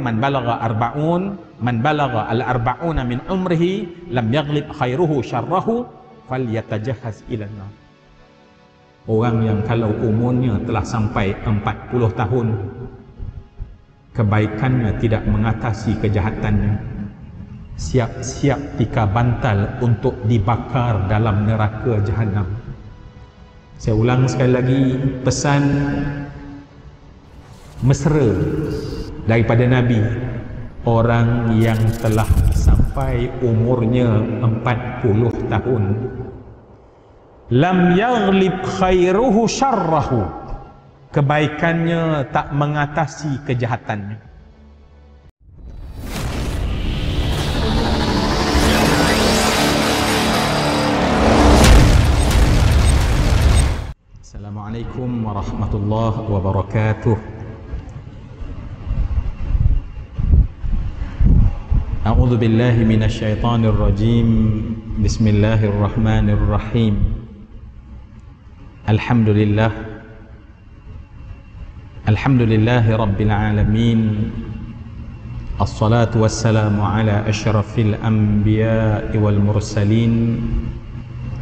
man balagha al-arba'una min umrihi lam yaghlib khairuhu syarrahu falyatajahhaz ila an-nar. Orang yang kalau umurnya telah sampai 40 tahun, kebaikannya tidak mengatasi kejahatannya, siap-siap tika bantal untuk dibakar dalam neraka Jahannam. Saya ulang sekali lagi pesan mesra daripada Nabi. Orang yang telah sampai umurnya 40 tahun, lam yaghlib khairuhu syarrahu, kebaikannya tak mengatasi kejahatannya. Assalamualaikum warahmatullahi wabarakatuh. A'udzu billahi minasyaitonir rajim. Bismillahirrahmanirrahim. Alhamdulillahi rabbil alamin. Assalatu wassalamu ala asyrafil anbiya'i wal mursalin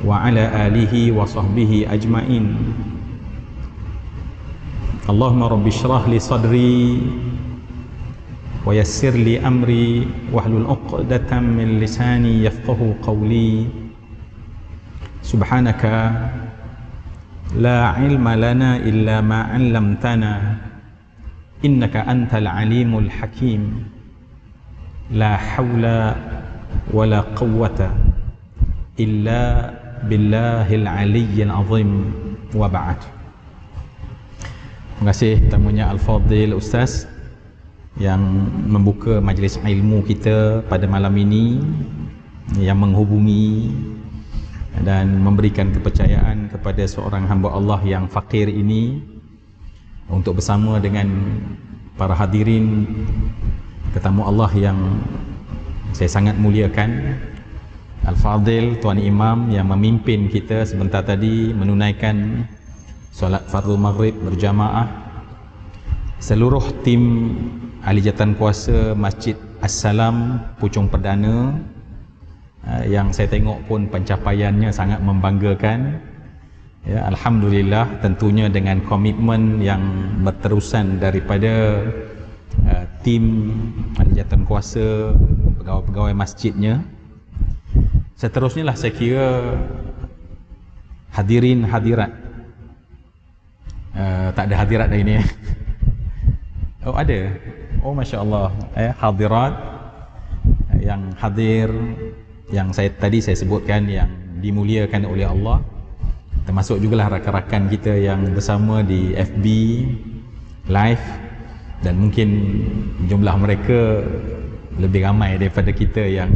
wa ala alihi wa sahbihi ajmain. Allahumma rabbi shrah li sadri wa yassir li amri wahlul 'uqdatam min lisani yafqahu qawli. Subhanaka la ilma lana illa ma 'allamtana innaka antal alimul hakim. La hawla wa la quwwata illa billahil aliyyil azim, wa ba'd. Terima kasih tamunya Al-Fadhil Ustaz yang membuka majlis ilmu kita pada malam ini, yang menghubungi dan memberikan kepercayaan kepada seorang hamba Allah yang fakir ini untuk bersama dengan para hadirin tetamu Allah yang saya sangat muliakan, Al-Fadhil Tuan Imam yang memimpin kita sebentar tadi menunaikan solat fardu maghrib berjamaah, seluruh tim ahli jawatan kuasa Masjid As-Salam Puchong Perdana yang saya tengok pun pencapaiannya sangat membanggakan. Ya, alhamdulillah, tentunya dengan komitmen yang berterusan daripada tim ahli jawatan kuasa, pegawai-pegawai masjidnya. Seterusnya lah saya kira hadirin hadirat. Tak ada hadirat dah ini. Oh ada. Oh Masya Allah, hadirat yang hadir, yang tadi saya sebutkan, yang dimuliakan oleh Allah, termasuk jugalah rakan-rakan kita yang bersama di FB live, dan mungkin jumlah mereka lebih ramai daripada kita yang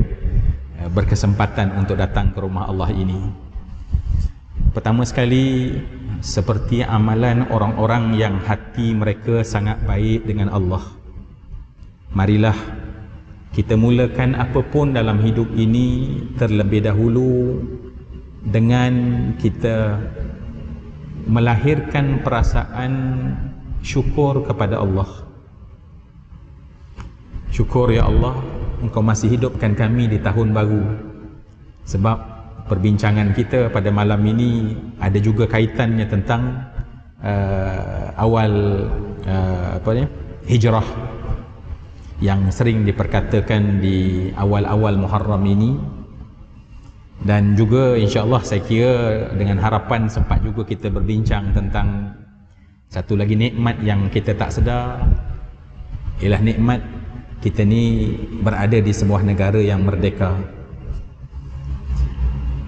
berkesempatan untuk datang ke rumah Allah ini. Pertama sekali, seperti amalan orang-orang yang hati mereka sangat baik dengan Allah, marilah kita mulakan apapun dalam hidup ini terlebih dahulu dengan kita melahirkan perasaan syukur kepada Allah. Syukur ya Allah, Engkau masih hidupkan kami di tahun baru. Sebab perbincangan kita pada malam ini ada juga kaitannya tentang awal hijrah yang sering diperkatakan di awal-awal Muharram ini. Dan juga insya-Allah saya kira dengan harapan sempat juga kita berbincang tentang satu lagi nikmat yang kita tak sedar, ialah nikmat kita ni berada di sebuah negara yang merdeka.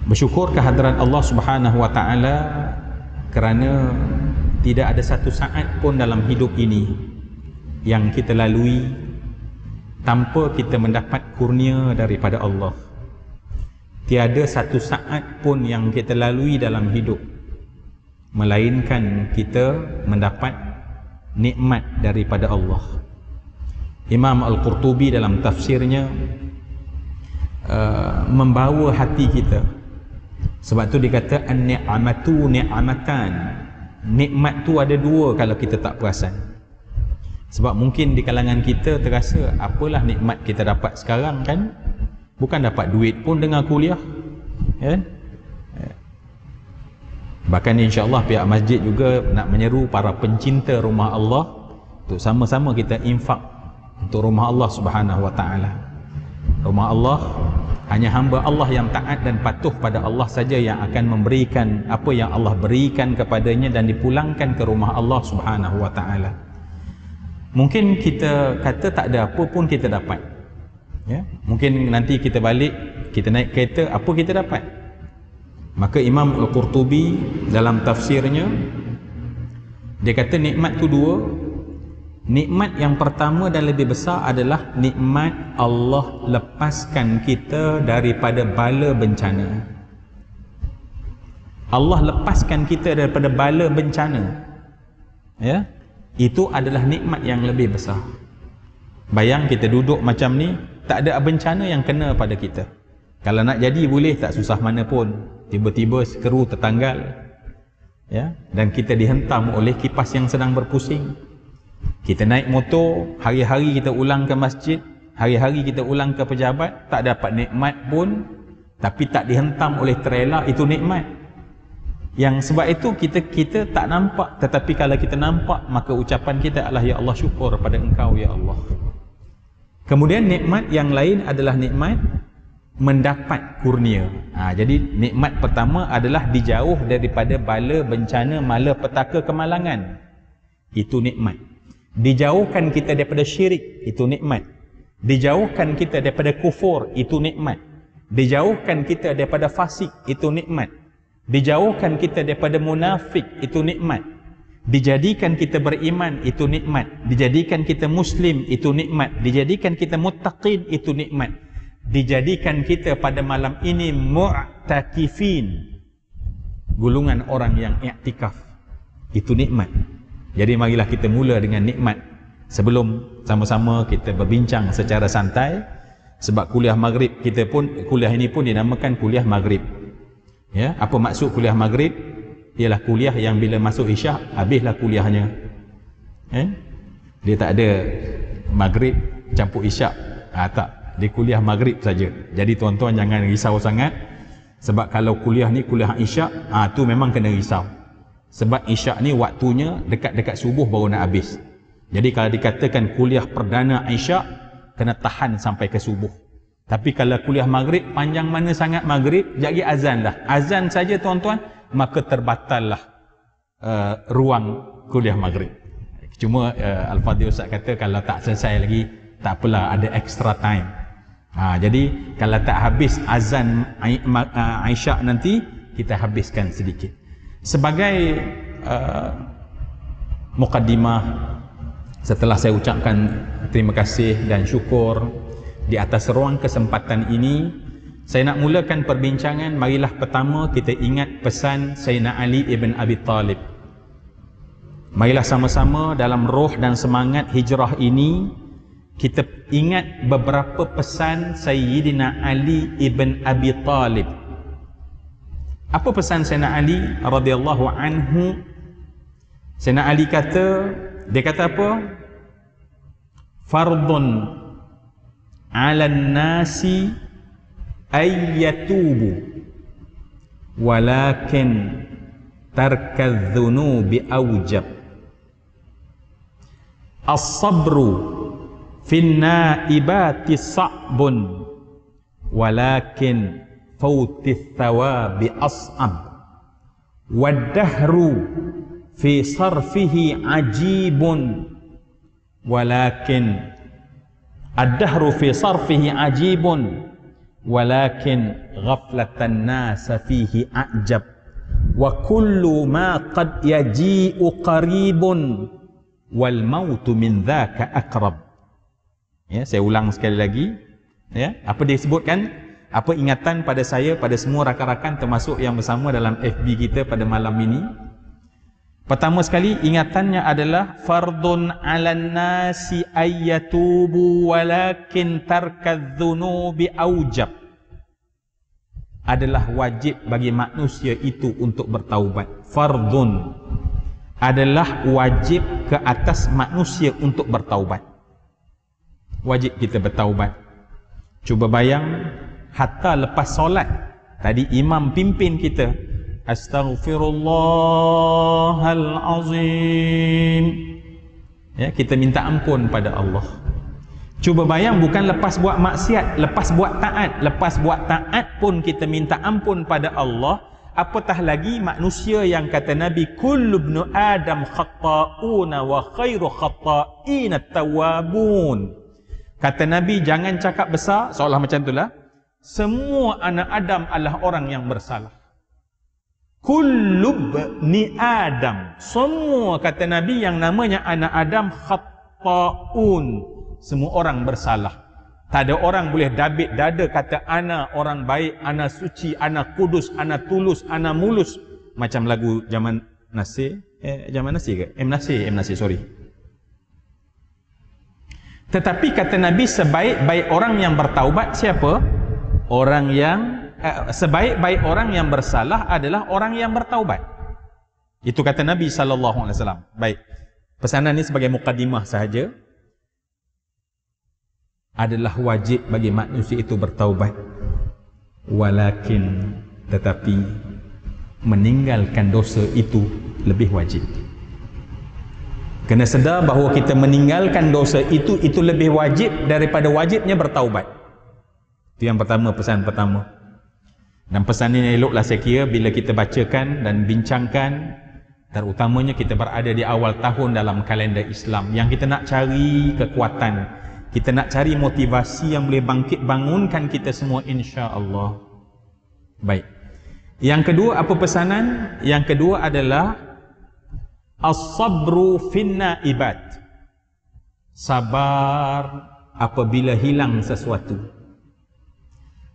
Bersyukur kehadiran Allah Subhanahu wa taala kerana tidak ada satu saat pun dalam hidup ini yang kita lalui tanpa kita mendapat kurnia daripada Allah. Tiada satu saat pun yang kita lalui dalam hidup melainkan kita mendapat nikmat daripada Allah. Imam Al-Qurtubi dalam tafsirnya membawa hati kita. Sebab tu dia kata an-ni'amatu ni'amatan. Nikmat tu ada dua kalau kita tak perasan. Sebab mungkin di kalangan kita terasa, apalah nikmat kita dapat sekarang kan, bukan dapat duit pun dengan kuliah, kan? Bahkan insya-Allah pihak masjid juga nak menyeru para pencinta rumah Allah untuk sama-sama kita infak untuk rumah Allah Subhanahu wa taala. Rumah Allah, hanya hamba Allah yang taat dan patuh pada Allah saja yang akan memberikan apa yang Allah berikan kepadanya dan dipulangkan ke rumah Allah Subhanahu wa taala. Mungkin kita kata tak ada apa pun kita dapat, ya? Mungkin nanti kita balik, kita naik kereta, apa kita dapat? Maka Imam Al-Qurtubi dalam tafsirnya, dia kata nikmat tu dua. Nikmat yang pertama dan lebih besar adalah nikmat Allah lepaskan kita daripada bala bencana. Allah lepaskan kita daripada bala bencana, ya? Itu adalah nikmat yang lebih besar. Bayang kita duduk macam ni, tak ada bencana yang kena pada kita. Kalau nak jadi boleh tak susah mana pun, tiba-tiba skru tertanggal, ya, dan kita dihentam oleh kipas yang sedang berpusing. Kita naik motor, hari-hari kita ulang ke masjid, hari-hari kita ulang ke pejabat, tak dapat nikmat pun, tapi tak dihentam oleh trailer, itu nikmat. Yang sebab itu kita tak nampak, tetapi kalau kita nampak, maka ucapan kita adalah, ya Allah, syukur pada Engkau ya Allah. Kemudian nikmat yang lain adalah nikmat mendapat kurnia. Jadi nikmat pertama adalah dijauh daripada bala bencana malapetaka kemalangan. Itu nikmat. Dijauhkan kita daripada syirik, itu nikmat. Dijauhkan kita daripada kufur, itu nikmat. Dijauhkan kita daripada fasik, itu nikmat. Dijauhkan kita daripada munafik, itu nikmat. Dijadikan kita beriman, itu nikmat. Dijadikan kita muslim, itu nikmat. Dijadikan kita muttaqin, itu nikmat. Dijadikan kita pada malam ini mu'takifin, gulungan orang yang i'tikaf, itu nikmat. Jadi marilah kita mula dengan nikmat sebelum sama-sama kita berbincang secara santai. Sebab kuliah maghrib kita pun, kuliah ini pun dinamakan kuliah maghrib, ya. Apa maksud kuliah maghrib? Ialah kuliah yang bila masuk isyak habislah kuliahnya, dia tak ada maghrib campur isyak, tak, dia kuliah maghrib saja. Jadi tuan-tuan jangan risau sangat, sebab kalau kuliah ni kuliah isyak, tu memang kena risau. Sebab isyak ni waktunya dekat-dekat subuh baru nak habis. Jadi kalau dikatakan kuliah perdana isyak, kena tahan sampai ke subuh. Tapi kalau kuliah maghrib, panjang mana sangat maghrib, jadi azan dah. Azan saja tuan-tuan, maka terbatallah ruang kuliah maghrib. Cuma Al-Fadhil Ustaz kata kalau tak selesai lagi, tak apalah, ada extra time. Jadi kalau tak habis azan isyak nanti, kita habiskan sedikit. Sebagai mukaddimah, setelah saya ucapkan terima kasih dan syukur di atas ruang kesempatan ini, saya nak mulakan perbincangan. Marilah pertama kita ingat pesan Sayyidina Ali ibn Abi Talib. Marilah sama-sama dalam roh dan semangat hijrah ini kita ingat beberapa pesan Sayyidina Ali ibn Abi Talib. Apa pesan Sayyidina Ali radhiyallahu anhu? Sayyidina Ali kata, dia kata apa? Fardun 'alan nasi ayyatubu walakin tarkadz dzunubi awjab. As-sabru fin naibati sa'bun walakin fawtith thawabi as'ab. Wad-dahru fi sarfihi ajibun walakin ad-dahru fi sarfihi ajibun walakin ghaflatan nas fihi a'jab. Wa kullu ma qad yaji'u qaribun wal mautu min dhaka aqrab. Ya, saya ulang sekali lagi, ya. Apa dia sebutkan? Apa ingatan pada saya, pada semua rakan-rakan termasuk yang bersama dalam FB kita pada malam ini? Pertama sekali ingatannya adalah fardun 'alan nasi ayyatubu walakin tarkadz dzunubi aujab. Adalah wajib bagi manusia itu untuk bertaubat. Fardun adalah wajib ke atas manusia untuk bertaubat. Wajib kita bertaubat. Cuba bayang, hatta lepas solat, tadi imam pimpin kita, Astaghfirullahalazim, ya, kita minta ampun pada Allah. Cuba bayang, bukan lepas buat maksiat, lepas buat taat. Lepas buat taat pun kita minta ampun pada Allah, apatah lagi manusia yang kata Nabi, kullu ibnu adam khata'una wa khairu khata'ina tawabun. Kata Nabi, jangan cakap besar, seolah macam itulah, semua anak Adam adalah orang yang bersalah. Kullu ibni adam, semua, kata Nabi, yang namanya anak Adam khata'un, semua orang bersalah. Tak ada orang boleh dabit dada kata ana orang baik, ana suci, ana kudus, ana tulus, ana mulus. Macam lagu zaman Nasir, zaman Nasir ke? M Nasir, sorry. Tetapi kata Nabi, sebaik-baik orang yang bertaubat siapa? Orang yang sebaik-baik orang yang bersalah adalah orang yang bertaubat. Itu kata Nabi SAW. Baik, pesanan ini sebagai mukadimah sahaja. Adalah wajib bagi manusia itu bertaubat, walakin, tetapi meninggalkan dosa itu lebih wajib. Kena sedar bahawa kita meninggalkan dosa itu lebih wajib daripada wajibnya bertaubat. Itu yang pertama, pesan pertama. Dan pesan ini eloklah saya kira bila kita bacakan dan bincangkan, terutamanya kita berada di awal tahun dalam kalender Islam, yang kita nak cari kekuatan, kita nak cari motivasi yang boleh bangkit bangunkan kita semua, insya-Allah. Baik. Yang kedua, apa pesanan? Yang kedua adalah as-sabru finna ibad. Sabar apabila hilang sesuatu.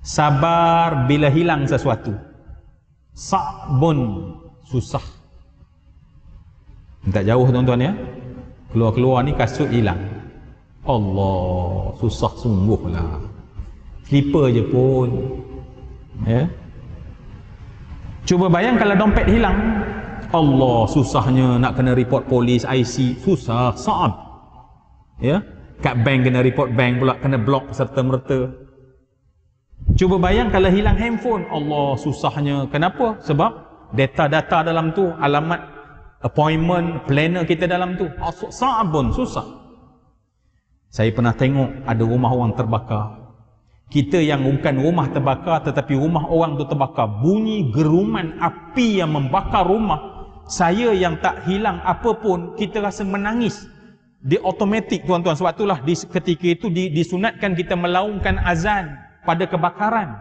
Sabar bila hilang sesuatu. Sa'bun, susah. Tak jauh tuan-tuan ya. Keluar-keluar ni kasut hilang. Allah, susah sungguh lah. Slipper je pun, ya. Cuba bayang kalau dompet hilang, Allah, susahnya nak kena report polis, IC, susah, sa'ab, ya. Kat bank kena report bank pula, kena block serta merta. Cuba bayang kalau hilang handphone, Allah, susahnya. Kenapa? Sebab data-data dalam tu, alamat appointment planner kita dalam tu, sa'abun, susah. Saya pernah tengok ada rumah orang terbakar. Kita yang bukan rumah terbakar, tetapi rumah orang tu terbakar. Bunyi geruman api yang membakar rumah. Saya yang tak hilang apa pun, kita rasa menangis. Dia automatik tuan-tuan. Sebab itulah ketika itu disunatkan kita melaungkan azan pada kebakaran.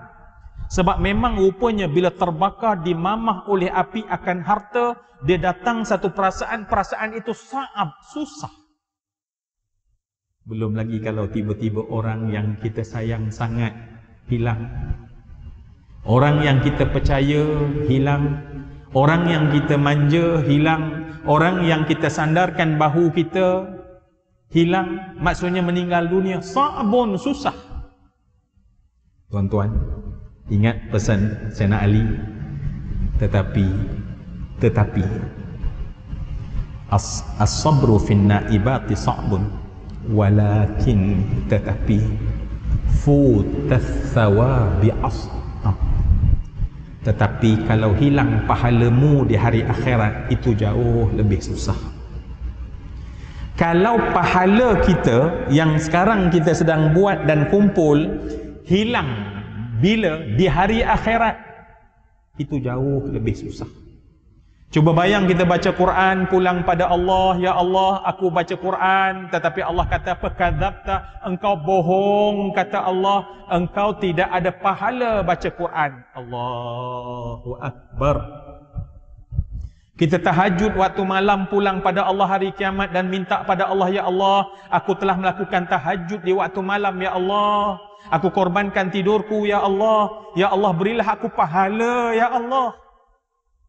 Sebab memang rupanya bila terbakar, dimamah oleh api akan harta, dia datang satu perasaan itu sa'ab, susah. Belum lagi kalau tiba-tiba orang yang kita sayang sangat hilang. Orang yang kita percaya hilang. Orang yang kita manja hilang. Orang yang kita sandarkan bahu kita hilang. Maksudnya meninggal dunia. Sa'bun, susah. Tuan-tuan, ingat pesan Sayyidina Ali. Tetapi as-sabru fin naibati sa'bun, walakin, tetapi futas thawabi tetapi kalau hilang pahalamu di hari akhirat, itu jauh lebih susah. Kalau pahala kita yang sekarang kita sedang buat dan kumpul hilang bila di hari akhirat, itu jauh lebih susah. Cuba bayang kita baca Quran, pulang pada Allah, ya Allah, aku baca Quran, tetapi Allah kata apa? Kadzabta, engkau bohong, kata Allah, engkau tidak ada pahala baca Quran. Allahu Akbar. Kita tahajud waktu malam, pulang pada Allah hari kiamat dan minta pada Allah, ya Allah, aku telah melakukan tahajud di waktu malam, ya Allah, aku korbankan tidurku, ya Allah, berilah aku pahala, ya Allah.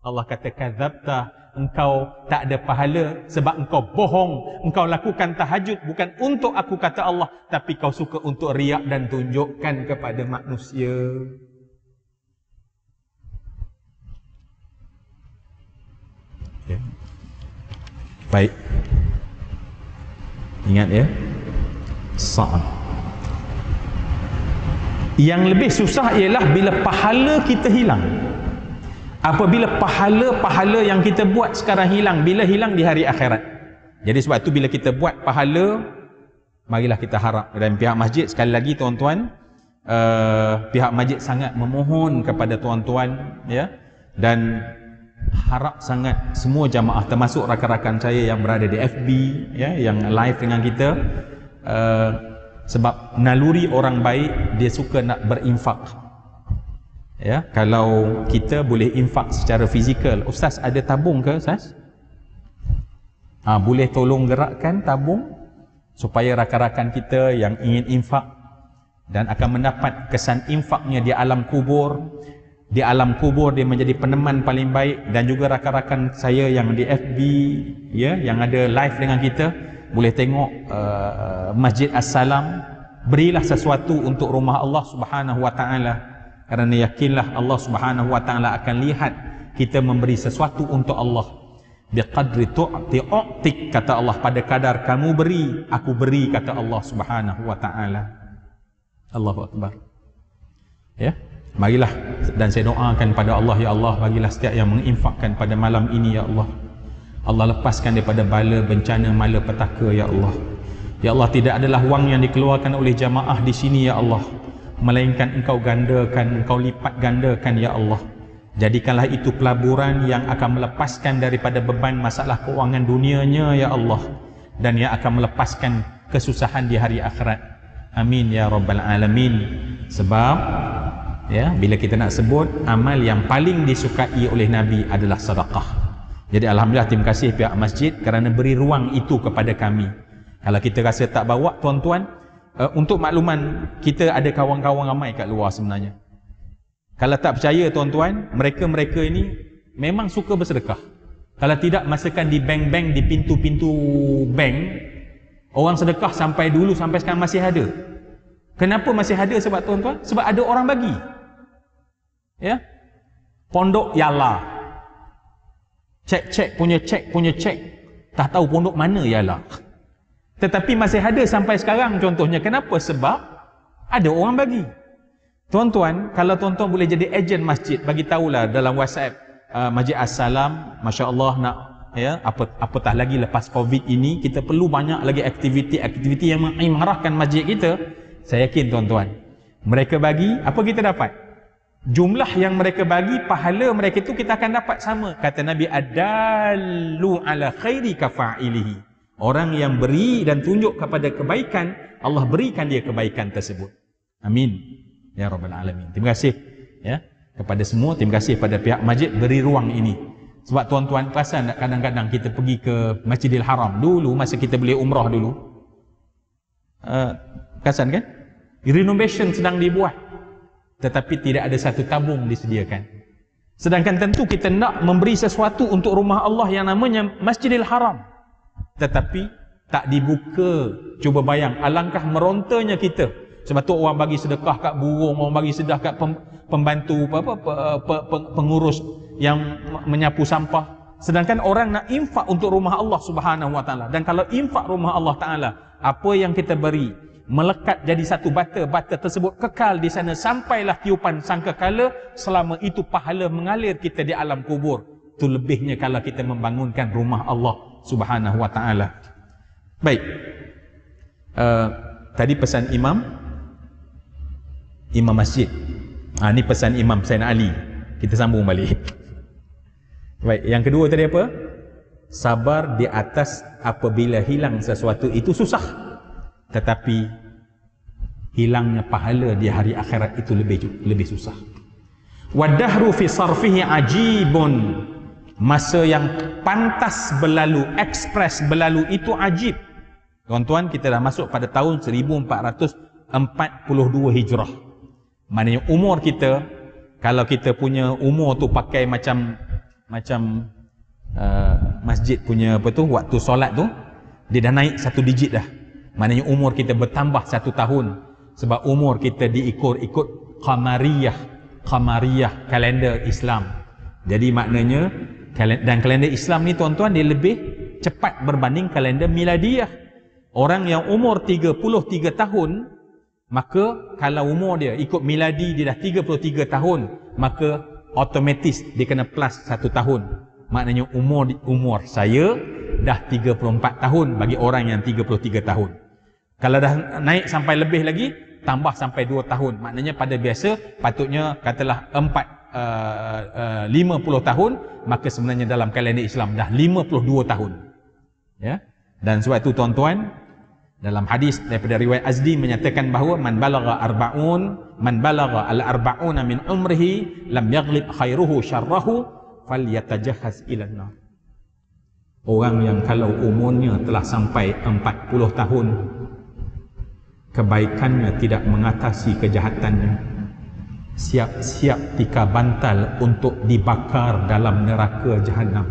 Allah kata kadzabta, engkau tak ada pahala sebab engkau bohong. Engkau lakukan tahajud bukan untuk aku, kata Allah, tapi kau suka untuk riak dan tunjukkan kepada manusia. Ya. Baik. Ingat ya. Sa'ab. Yang lebih susah ialah bila pahala kita hilang. Apabila pahala-pahala yang kita buat sekarang hilang, bila hilang di hari akhirat. Jadi sebab tu bila kita buat pahala, marilah kita harap. Dan pihak masjid sekali lagi tuan-tuan, pihak masjid sangat memohon kepada tuan-tuan ya, dan harap sangat semua jamaah termasuk rakan-rakan saya yang berada di FB ya, yang live dengan kita, sebab naluri orang baik dia suka nak berinfak ya. Kalau kita boleh infak secara fizikal, ustaz ada tabung ke ustaz? Boleh tolong gerakkan tabung supaya rakan-rakan kita yang ingin infak dan akan mendapat kesan infaknya di alam kubur. Di alam kubur dia menjadi peneman paling baik. Dan juga rakan-rakan saya yang di FB ya, yang ada live dengan kita, boleh tengok Masjid As-Salam. Berilah sesuatu untuk rumah Allah Subhanahu wa taala, kerana yakinlah Allah Subhanahu wa taala akan lihat kita memberi sesuatu untuk Allah. Biqadri tu'ti, kata Allah, pada kadar kamu beri, aku beri, kata Allah Subhanahu wa taala. Allahu akbar. Ya, marilah dan saya doakan pada Allah, ya Allah, bagilah setiap yang menginfakkan pada malam ini, ya Allah. Allah lepaskan daripada bala, bencana, malapetaka, ya Allah. Ya Allah, tidak adalah wang yang dikeluarkan oleh jamaah di sini, ya Allah, melainkan Engkau gandakan, Engkau lipat gandakan, ya Allah. Jadikanlah itu pelaburan yang akan melepaskan daripada beban masalah keuangan dunianya, ya Allah, dan yang akan melepaskan kesusahan di hari akhirat. Amin ya rabbal alamin. Sebab ya, bila kita nak sebut amal yang paling disukai oleh Nabi adalah sedekah. Jadi alhamdulillah, terima kasih pihak masjid kerana beri ruang itu kepada kami. Kalau kita rasa tak bawa, tuan-tuan, untuk makluman, kita ada kawan-kawan ramai kat luar sebenarnya. Kalau tak percaya tuan-tuan, mereka-mereka ini memang suka bersedekah. Kalau tidak, masakan di bank-bank, di pintu-pintu bank, orang sedekah sampai dulu sampai sekarang masih ada. Kenapa masih ada? Sebab tuan-tuan, sebab ada orang bagi. Ya, pondok Yala, cek punya cek, tak tahu pondok mana Yala, tetapi masih ada sampai sekarang contohnya. Kenapa? Sebab ada orang bagi. Tuan-tuan, kalau tuan-tuan boleh jadi ejen masjid, bagi tahulah dalam WhatsApp Masjid As-Salam. Masya Allah, nak ya, apatah lagi lepas Covid ini, kita perlu banyak lagi aktiviti yang mengimarahkan masjid kita. Saya yakin tuan-tuan, mereka bagi, apa kita dapat? Jumlah yang mereka bagi, pahala mereka itu kita akan dapat sama. Kata Nabi, adallu ala khairi kafa'ilihi. Orang yang beri dan tunjuk kepada kebaikan, Allah berikan dia kebaikan tersebut. Amin ya rabbal alamin. Terima kasih ya kepada semua. Terima kasih pada pihak masjid beri ruang ini. Sebab tuan-tuan perasan kadang-kadang kita pergi ke Masjidil Haram dulu, masa kita boleh umrah dulu, perasan kan, renovation sedang dibuat, tetapi tidak ada satu tabung disediakan. Sedangkan tentu kita nak memberi sesuatu untuk rumah Allah yang namanya Masjidil Haram, tetapi tak dibuka. Cuba bayang, alangkah merontanya kita. Sebab tu orang bagi sedekah kat burung, orang bagi sedekah kat pembantu pengurus yang menyapu sampah. Sedangkan orang nak infak untuk rumah Allah Subhanahu wa taala. Dan kalau infak rumah Allah taala, apa yang kita beri melekat jadi satu bata. Bata tersebut kekal di sana sampailah tiupan sangkakala. Selama itu pahala mengalir kita di alam kubur. Itu lebihnya kalau kita membangunkan rumah Allah Subhanahu wa taala. Baik. Tadi pesan Imam masjid. Ini pesan Imam Sayyidina Ali. Kita sambung balik. Baik, yang kedua tadi apa? Sabar di atas apabila hilang sesuatu itu susah. Tetapi hilangnya pahala di hari akhirat itu lebih susah. Wadahru fi sarfihi ajibun. Masa yang pantas berlalu, ekspres berlalu itu ajib. Tuan-tuan, kita dah masuk pada tahun 1442 Hijrah. Maknanya umur kita, kalau kita punya umur tu pakai macam masjid punya apa tu, waktu solat tu, dia dah naik satu digit dah. Maknanya umur kita bertambah 1 tahun. Sebab umur kita ikut qamariyah, kalender Islam. Jadi maknanya, dan kalender Islam ni tuan-tuan, dia lebih cepat berbanding kalender miladiah. Orang yang umur 33 tahun, maka kalau umur dia ikut miladi dia dah 33 tahun, maka otomatis dia kena plus 1 tahun. Maknanya umur saya dah 34 tahun bagi orang yang 33 tahun. Kalau dah naik sampai lebih lagi, tambah sampai 2 tahun. Maknanya pada biasa patutnya katalah 50 tahun, maka sebenarnya dalam kalender Islam dah 52 tahun. Ya. Dan sebab itu tuan-tuan, dalam hadis daripada riwayat Azdi menyatakan bahawa man balagha al-arba'una min umrihi lam yaghlib khairuhu syarrahu falyatajahhaz ila an-nar. Orang yang kalau umurnya telah sampai 40 tahun, kebaikannya tidak mengatasi kejahatannya, siap-siap tika bantal untuk dibakar dalam neraka Jahannam.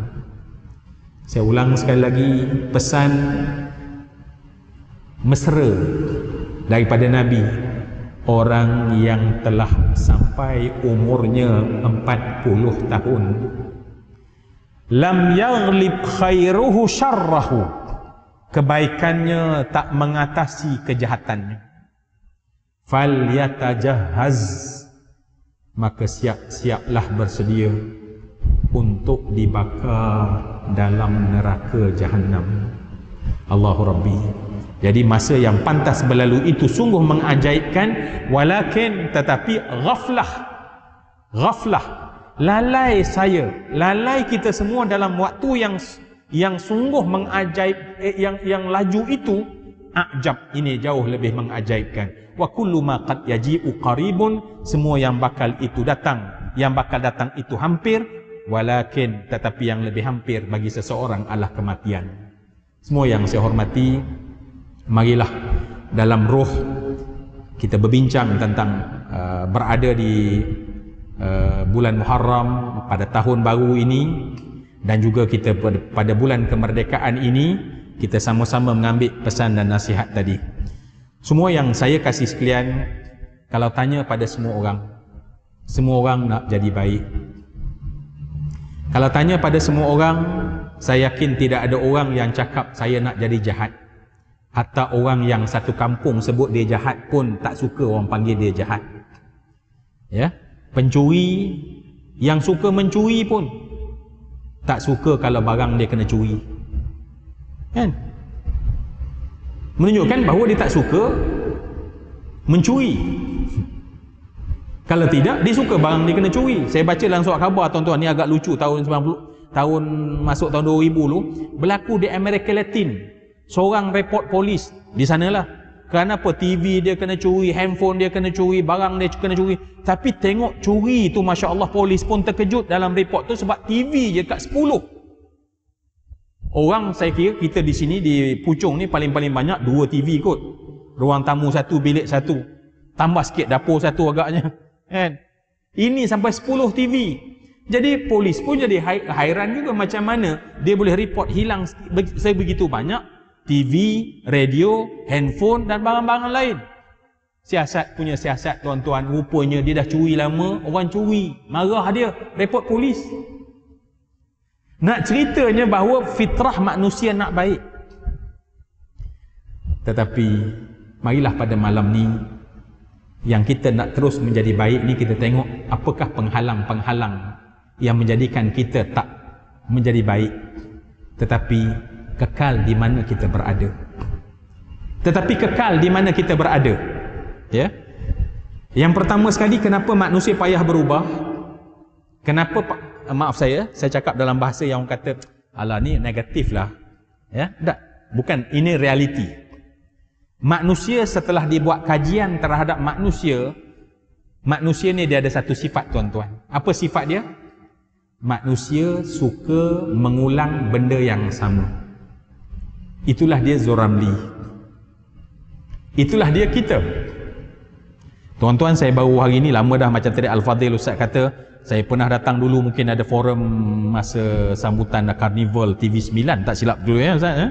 Saya ulang sekali lagi pesan mesra daripada Nabi. Orang yang telah sampai umurnya 40 tahun, lam yaghlib khairuhu syarrahu, kebaikannya tak mengatasi kejahatannya. Falyatajahhaz, maka siap-siaplah bersedia untuk dibakar dalam neraka Jahannam. Allahu Rabbi. Jadi masa yang pantas berlalu itu sungguh mengajaibkan, walakin tetapi ghaflah, lalai saya, lalai kita semua dalam waktu yang sungguh mengajaib, yang laju itu, ajab, ini jauh lebih mengajaibkan. Wa kullu ma qad yaji'u qaribun, semua yang bakal itu datang, yang bakal datang itu hampir, walakin tetapi yang lebih hampir bagi seseorang adalah kematian. Semua yang saya hormati, marilah dalam roh kita berbincang tentang berada di bulan Muharram pada tahun baru ini, dan juga kita pada bulan kemerdekaan ini, kita sama-sama mengambil pesan dan nasihat tadi. Semua yang saya kasih sekalian, kalau tanya pada semua orang nak jadi baik. Kalau tanya pada semua orang, saya yakin tidak ada orang yang cakap saya nak jadi jahat. Hatta orang yang satu kampung sebut dia jahat pun tak suka orang panggil dia jahat. Ya, pencuri yang suka mencuri pun tak suka kalau barang dia kena curi. Kan? Menunjukkan bahawa dia tak suka mencuri. Kalau tidak, dia suka barang dia kena curi. Saya baca dalam surat khabar tuan-tuan, ni agak lucu, tahun 90, masuk tahun 2000 dulu, berlaku di Amerika Latin. Seorang report polis di sanalah. Kenapa TV dia kena curi, handphone dia kena curi, barang dia kena curi. Tapi tengok curi tu, Masya Allah, polis pun terkejut dalam report tu sebab TV je kat 10. Orang, saya kira kita di sini di Puchong ni paling-paling banyak 2 TV kot. Ruang tamu 1, bilik 1. Tambah sikit dapur 1 agaknya. Kan? Ini sampai 10 TV. Jadi polis pun jadi hairan juga macam mana dia boleh report hilang sebegitu banyak TV, radio, handphone dan barang-barang lain. Siasat punya siasat tuan-tuan, rupanya dia dah curi lama, orang curi, marah dia, report polis. Nak ceritanya bahawa fitrah manusia nak baik. Tetapi marilah pada malam ni, yang kita nak terus menjadi baik ni, kita tengok apakah penghalang-penghalang yang menjadikan kita tak menjadi baik, tetapi kekal di mana kita berada. Ya. Yang pertama sekali, kenapa manusia payah berubah? Kenapa, maaf saya cakap dalam bahasa yang orang kata, alah ni negatif lah. Ya, tak. Bukan, ini realiti. Manusia setelah dibuat kajian terhadap manusia ni dia ada satu sifat tuan-tuan. Apa sifat dia? Manusia suka mengulang benda yang sama. Itulah dia Zoramli. Itulah dia kita. Tuan-tuan, saya baru hari ni, lama dah, macam tadi Al-Fadhil Ustaz kata, saya pernah datang dulu, mungkin ada forum masa sambutan Karnival TV9, tak silap dulu ya Ustaz ya?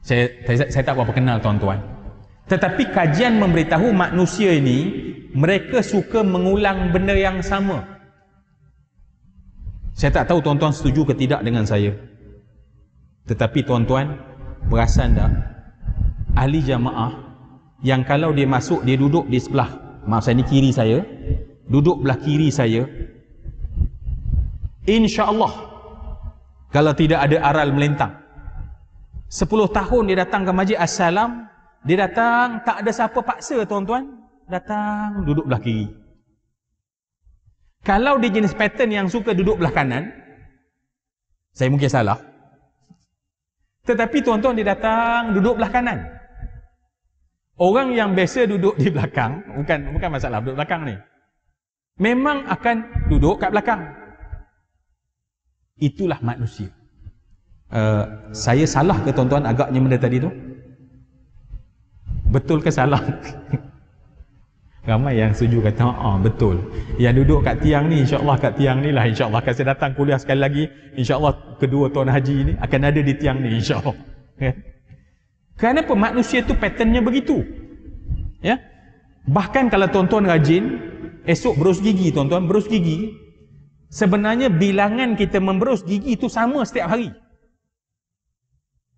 Saya tak berapa kenal tuan-tuan. Tetapi kajian memberitahu manusia ini, mereka suka mengulang benda yang sama. Saya tak tahu tuan-tuan setuju ke tidak dengan saya. Tetapi tuan-tuan, perasan tak? Ahli jamaah yang kalau dia masuk, dia duduk di sebelah, maaf saya ni kiri saya, duduk belah kiri saya, insya-Allah kalau tidak ada aral melintang, 10 tahun dia datang ke Masjid As-Salam, dia datang tak ada siapa paksa tuan-tuan, datang duduk belah kiri. Kalau dia jenis pattern yang suka duduk belah kanan, saya mungkin salah, tetapi tuan-tuan dia datang duduk belah kanan. Orang yang biasa duduk di belakang, bukan masalah duduk belakang ni, memang akan duduk kat belakang. Itulah manusia. Saya salah ke tuan-tuan agaknya benda tadi tu? Betul ke salah? Ramai yang setuju kata, betul. Yang duduk kat tiang ni, insya-Allah kat tiang ni lah, insya-Allah kalau saya datang kuliah sekali lagi, insya-Allah kedua tahun haji ni akan ada di tiang ni, insya-Allah. Kenapa manusia tu patternnya begitu? Ya. Bahkan kalau tuan-tuan rajin, esok berus gigi tuan-tuan, berus gigi, sebenarnya bilangan kita memberus gigi itu sama setiap hari.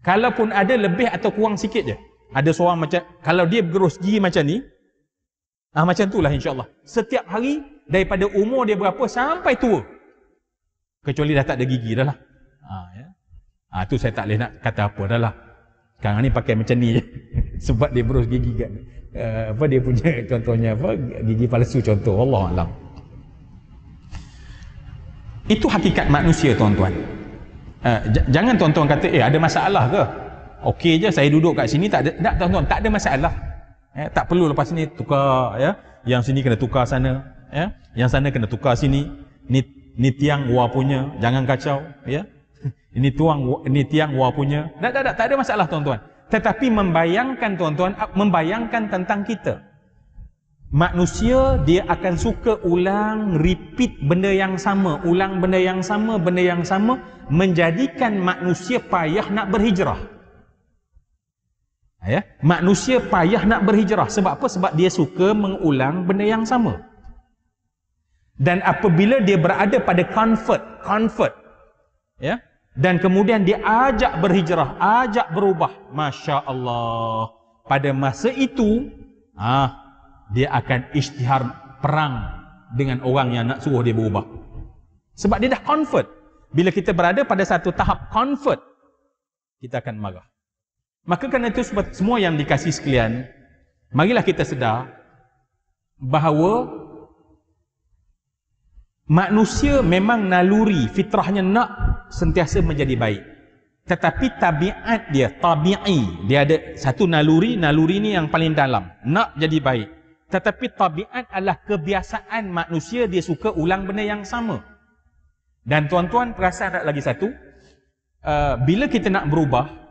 Kalaupun ada lebih atau kurang sikit je. Ada seorang macam, kalau dia berus gigi macam ni, macam itulah insya-Allah. Setiap hari daripada umur dia berapa sampai tua. Kecuali dah tak ada gigi dah lah. Ya. Tu saya tak boleh nak kata apa dah lah. Sekarang ni pakai macam ni je. Sebab dia berus gigi kat dia punya contohnya gigi palsu contoh, wallahualam. Itu hakikat manusia tuan-tuan. Jangan tuan-tuan kata ada masalah ke? Okey je saya duduk kat sini, tak ada tuan-tuan, tak ada masalah. Tak perlu lepas ni tukar, ya. Yang sini kena tukar sana, ya. Yang sana kena tukar sini. Ni tiang wah punya, jangan kacau, ya. Ini tiang wah punya. Tak ada masalah tuan-tuan. Tetapi membayangkan tuan-tuan, membayangkan tentang kita. Manusia dia akan suka repeat benda yang sama, ulang benda yang sama, menjadikan manusia payah nak berhijrah. Ya, manusia payah nak berhijrah. Sebab apa? Sebab dia suka mengulang benda yang sama. Dan apabila dia berada pada comfort, ya, dan kemudian dia ajak berhijrah, ajak berubah, Masya Allah, pada masa itu dia akan isytihar perang dengan orang yang nak suruh dia berubah. Sebab dia dah comfort. Bila kita berada pada satu tahap comfort, kita akan marah. Maka kerana itu semua yang dikasih sekalian, marilah kita sedar bahawa manusia memang naluri, fitrahnya nak sentiasa menjadi baik. Tetapi tabiat dia, tabi'i, dia ada satu naluri ni yang paling dalam, nak jadi baik. Tetapi tabiat adalah kebiasaan manusia, dia suka ulang benda yang sama. Dan tuan-tuan perasan tak lagi satu, bila kita nak berubah,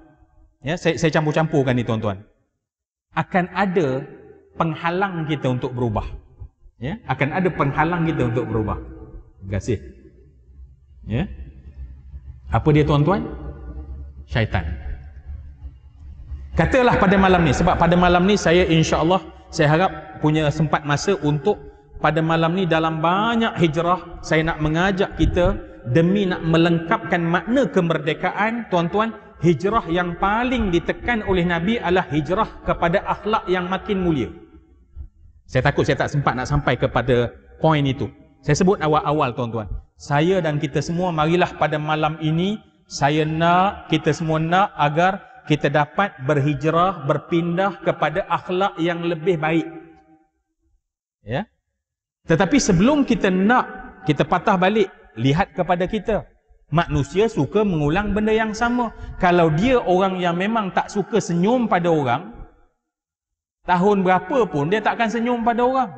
ya, saya campur-campurkan ni tuan-tuan, akan ada penghalang kita untuk berubah. Ya, akan ada penghalang kita untuk berubah. Terima kasih. Ya. Apa dia tuan-tuan? Syaitan. Katalah pada malam ni, sebab pada malam ni saya insya-Allah, saya harap punya sempat masa untuk pada malam ni dalam banyak hijrah, saya nak mengajak kita demi nak melengkapkan makna kemerdekaan, tuan-tuan. Hijrah yang paling ditekan oleh Nabi adalah hijrah kepada akhlak yang makin mulia. Saya takut saya tak sempat nak sampai kepada poin itu. Saya sebut awal-awal tuan-tuan. Saya dan kita semua, marilah pada malam ini, kita semua nak agar kita dapat berhijrah, berpindah kepada akhlak yang lebih baik. Ya. Tetapi sebelum kita nak, kita patah balik, lihat kepada kita. Manusia suka mengulang benda yang sama. Kalau dia orang yang memang tak suka senyum pada orang, tahun berapa pun dia tak akan senyum pada orang.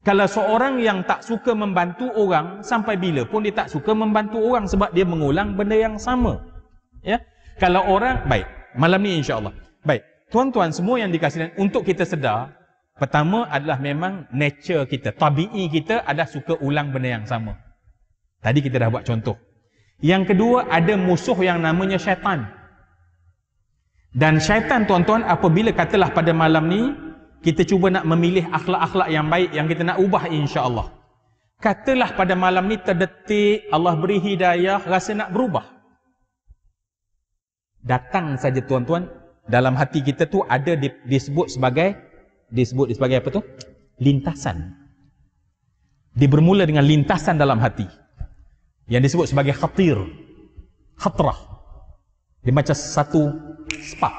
Kalau seorang yang tak suka membantu orang, sampai bila pun dia tak suka membantu orang, sebab dia mengulang benda yang sama. Ya. Kalau orang, baik, malam ni insya-Allah. Baik, tuan-tuan semua yang dikasihi, untuk kita sedar, pertama adalah memang nature kita, tabi'i kita adalah suka ulang benda yang sama. Tadi kita dah buat contoh. Yang kedua, ada musuh yang namanya syaitan. Dan syaitan tuan-tuan, apabila katalah pada malam ni kita cuba nak memilih akhlak-akhlak yang baik yang kita nak ubah insya-Allah. Katalah pada malam ni terdetik Allah beri hidayah, rasa nak berubah. Datang saja tuan-tuan, dalam hati kita tu ada disebut sebagai apa tu? Lintasan. Dia bermula dengan lintasan dalam hati yang disebut sebagai khatrah. Dia macam satu spark.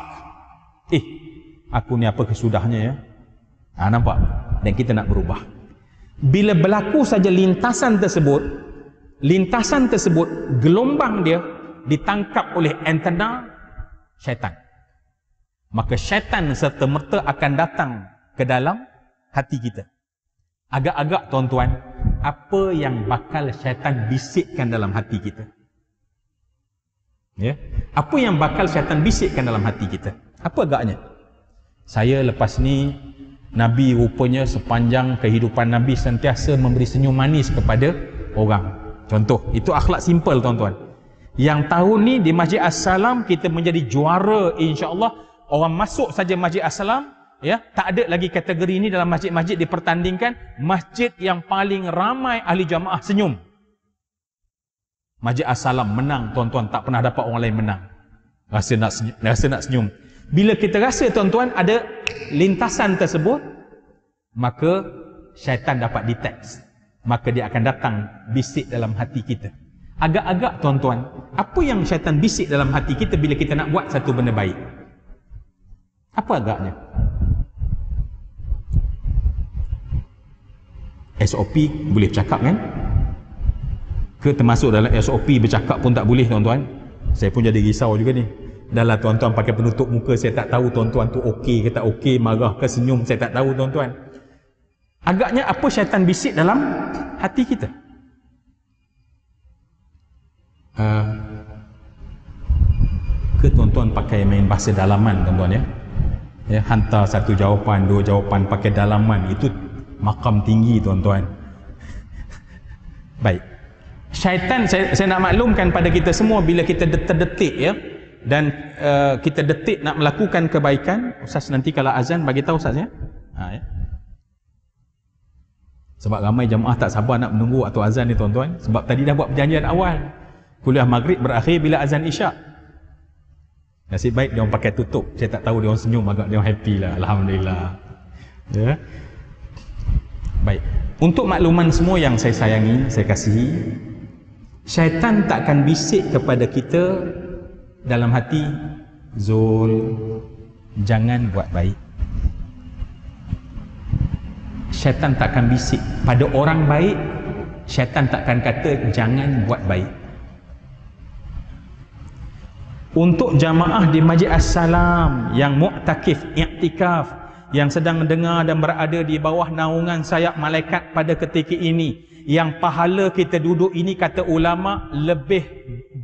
Aku ni apa kesudahnya ya? Nampak? Dan kita nak berubah. Bila berlaku saja lintasan tersebut, gelombang dia ditangkap oleh antena syaitan. Maka syaitan serta merta akan datang ke dalam hati kita. Agak-agak tuan-tuan, apa yang bakal syaitan bisikkan dalam hati kita? Ya? Apa yang bakal syaitan bisikkan dalam hati kita? Apa agaknya? Saya lepas ni, Nabi rupanya sepanjang kehidupan Nabi sentiasa memberi senyum manis kepada orang. Contoh, itu akhlak simple tuan-tuan. Yang tahun ni di Masjid As-Salam kita menjadi juara, insya-Allah. Orang masuk saja Masjid As-Salam, ya, tak ada lagi kategori ini dalam masjid-masjid dipertandingkan. Masjid yang paling ramai ahli jamaah senyum. Masjid As-Salam menang tuan-tuan, tak pernah dapat orang lain menang. Rasa nak senyum. Bila kita rasa tuan-tuan ada lintasan tersebut, maka syaitan dapat detect. Maka dia akan datang bisik dalam hati kita. Agak-agak tuan-tuan, apa yang syaitan bisik dalam hati kita bila kita nak buat satu benda baik? Apa agaknya? SOP boleh cakap kan? Ke termasuk dalam SOP bercakap pun tak boleh tuan-tuan? Saya pun jadi risau juga ni. Dah lah tuan-tuan pakai penutup muka, saya tak tahu tuan-tuan tu okey ke tak okey, marah ke senyum, saya tak tahu tuan-tuan. Agaknya apa syaitan bisik dalam hati kita? Ke tuan-tuan pakai main bahasa dalaman tuan-tuan ya? Ya, hantar satu jawapan, dua jawapan pakai dalaman, itu makam tinggi tuan-tuan. Baik. Syaitan, saya nak maklumkan pada kita semua, bila kita terdetik ya, dan kita detik nak melakukan kebaikan, Ustaz nanti kalau azan bagi tahu Ustaz ya. Ya. Sebab ramai jemaah tak sabar nak menunggu waktu azan ni tuan-tuan, sebab tadi dah buat perjanjian awal. Kuliah maghrib berakhir bila azan isyak. Nasib baik dia orang pakai tutup. Saya tak tahu dia orang senyum agak, dia orang happy lah, alhamdulillah. Ya. Baik. Untuk makluman semua yang saya sayangi, saya kasihi, syaitan takkan bisik kepada kita dalam hati, Zul, jangan buat baik. Syaitan takkan bisik pada orang baik. Syaitan takkan kata jangan buat baik. Untuk jamaah di Masjid As-Salam yang mu'takif, i'tikaf, yang sedang mendengar dan berada di bawah naungan sayap malaikat pada ketika ini, yang pahala kita duduk ini, kata ulama, lebih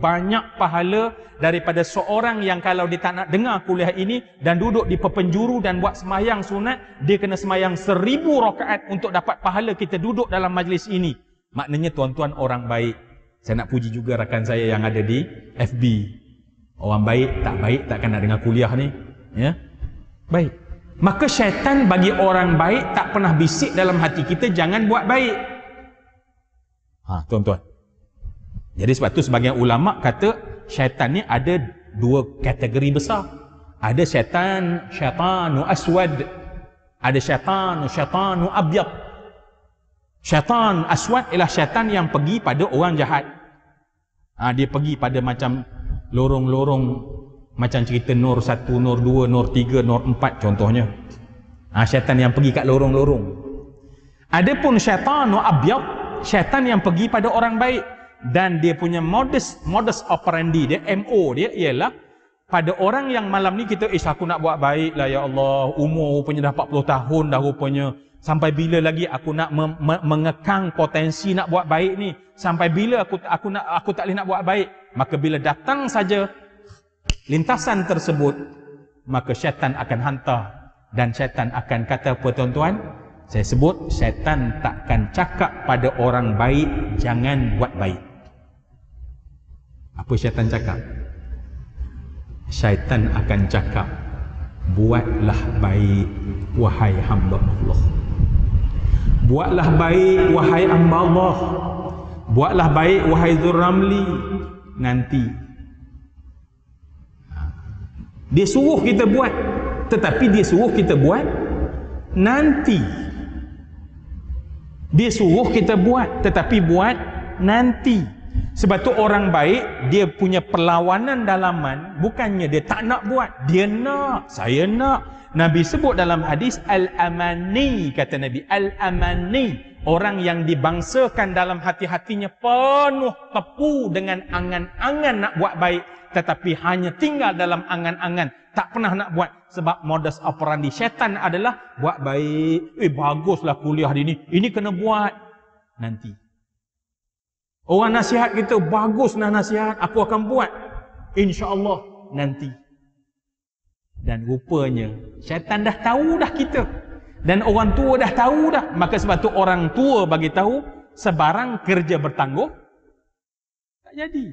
banyak pahala daripada seorang yang kalau dia tak nak dengar kuliah ini dan duduk di penjuru dan buat semayang sunat, dia kena semayang 1000 rakaat untuk dapat pahala kita duduk dalam majlis ini. Maknanya tuan-tuan orang baik. Saya nak puji juga rakan saya yang ada di FB. Orang baik takkan nak dengar kuliah ni, ya. Baik. Maka syaitan bagi orang baik tak pernah bisik dalam hati kita jangan buat baik. Tuan-tuan. Jadi sebab tu sebagian ulama kata syaitan ni ada dua kategori besar. Ada syaitanu aswad, ada syaitanu abyad. Syaitan aswad ialah syaitan yang pergi pada orang jahat. Dia pergi pada macam lorong-lorong, macam cerita Nur 1, Nur 2, Nur 3, Nur 4 contohnya. Syaitan yang pergi kat lorong-lorong. Adapun syaitanu abyad, syaitan yang pergi pada orang baik, dan dia punya modus operandi dia, MO dia ialah pada orang yang malam ni kita aku nak buat baik lah ya Allah, umur rupanya dah 40 tahun dah rupanya, sampai bila lagi aku nak mengekang potensi nak buat baik ni, sampai bila aku tak boleh nak buat baik. Maka bila datang saja lintasan tersebut, maka syaitan akan hantar, dan syaitan akan kata apa tuan-tuan? Saya sebut, syaitan takkan cakap pada orang baik jangan buat baik. Apa syaitan cakap? Syaitan akan cakap, buatlah baik wahai hamba Allah. Buatlah baik wahai hamba Allah. Buatlah baik wahai Dzur Ramli. Nanti Dia suruh kita buat, tetapi dia suruh kita buat nanti. Dia suruh kita buat, tetapi buat nanti. Sebab tu orang baik, dia punya perlawanan dalaman, bukannya dia tak nak buat, dia nak, saya nak. Nabi sebut dalam hadis, al-amani, kata Nabi, al-amani, orang yang dibangsakan dalam hati-hatinya penuh tepu dengan angan-angan nak buat baik, tetapi hanya tinggal dalam angan-angan, tak pernah nak buat. Sebab modus operandi syaitan adalah buat baik, baguslah kuliah ini kena buat nanti. Orang nasihat kita, baguslah nasihat, aku akan buat, insya-Allah nanti. Dan rupanya syaitan dah tahu dah kita, dan orang tua dah tahu dah. Maka sebab tu orang tua bagi tahu, sebarang kerja bertangguh tak jadi.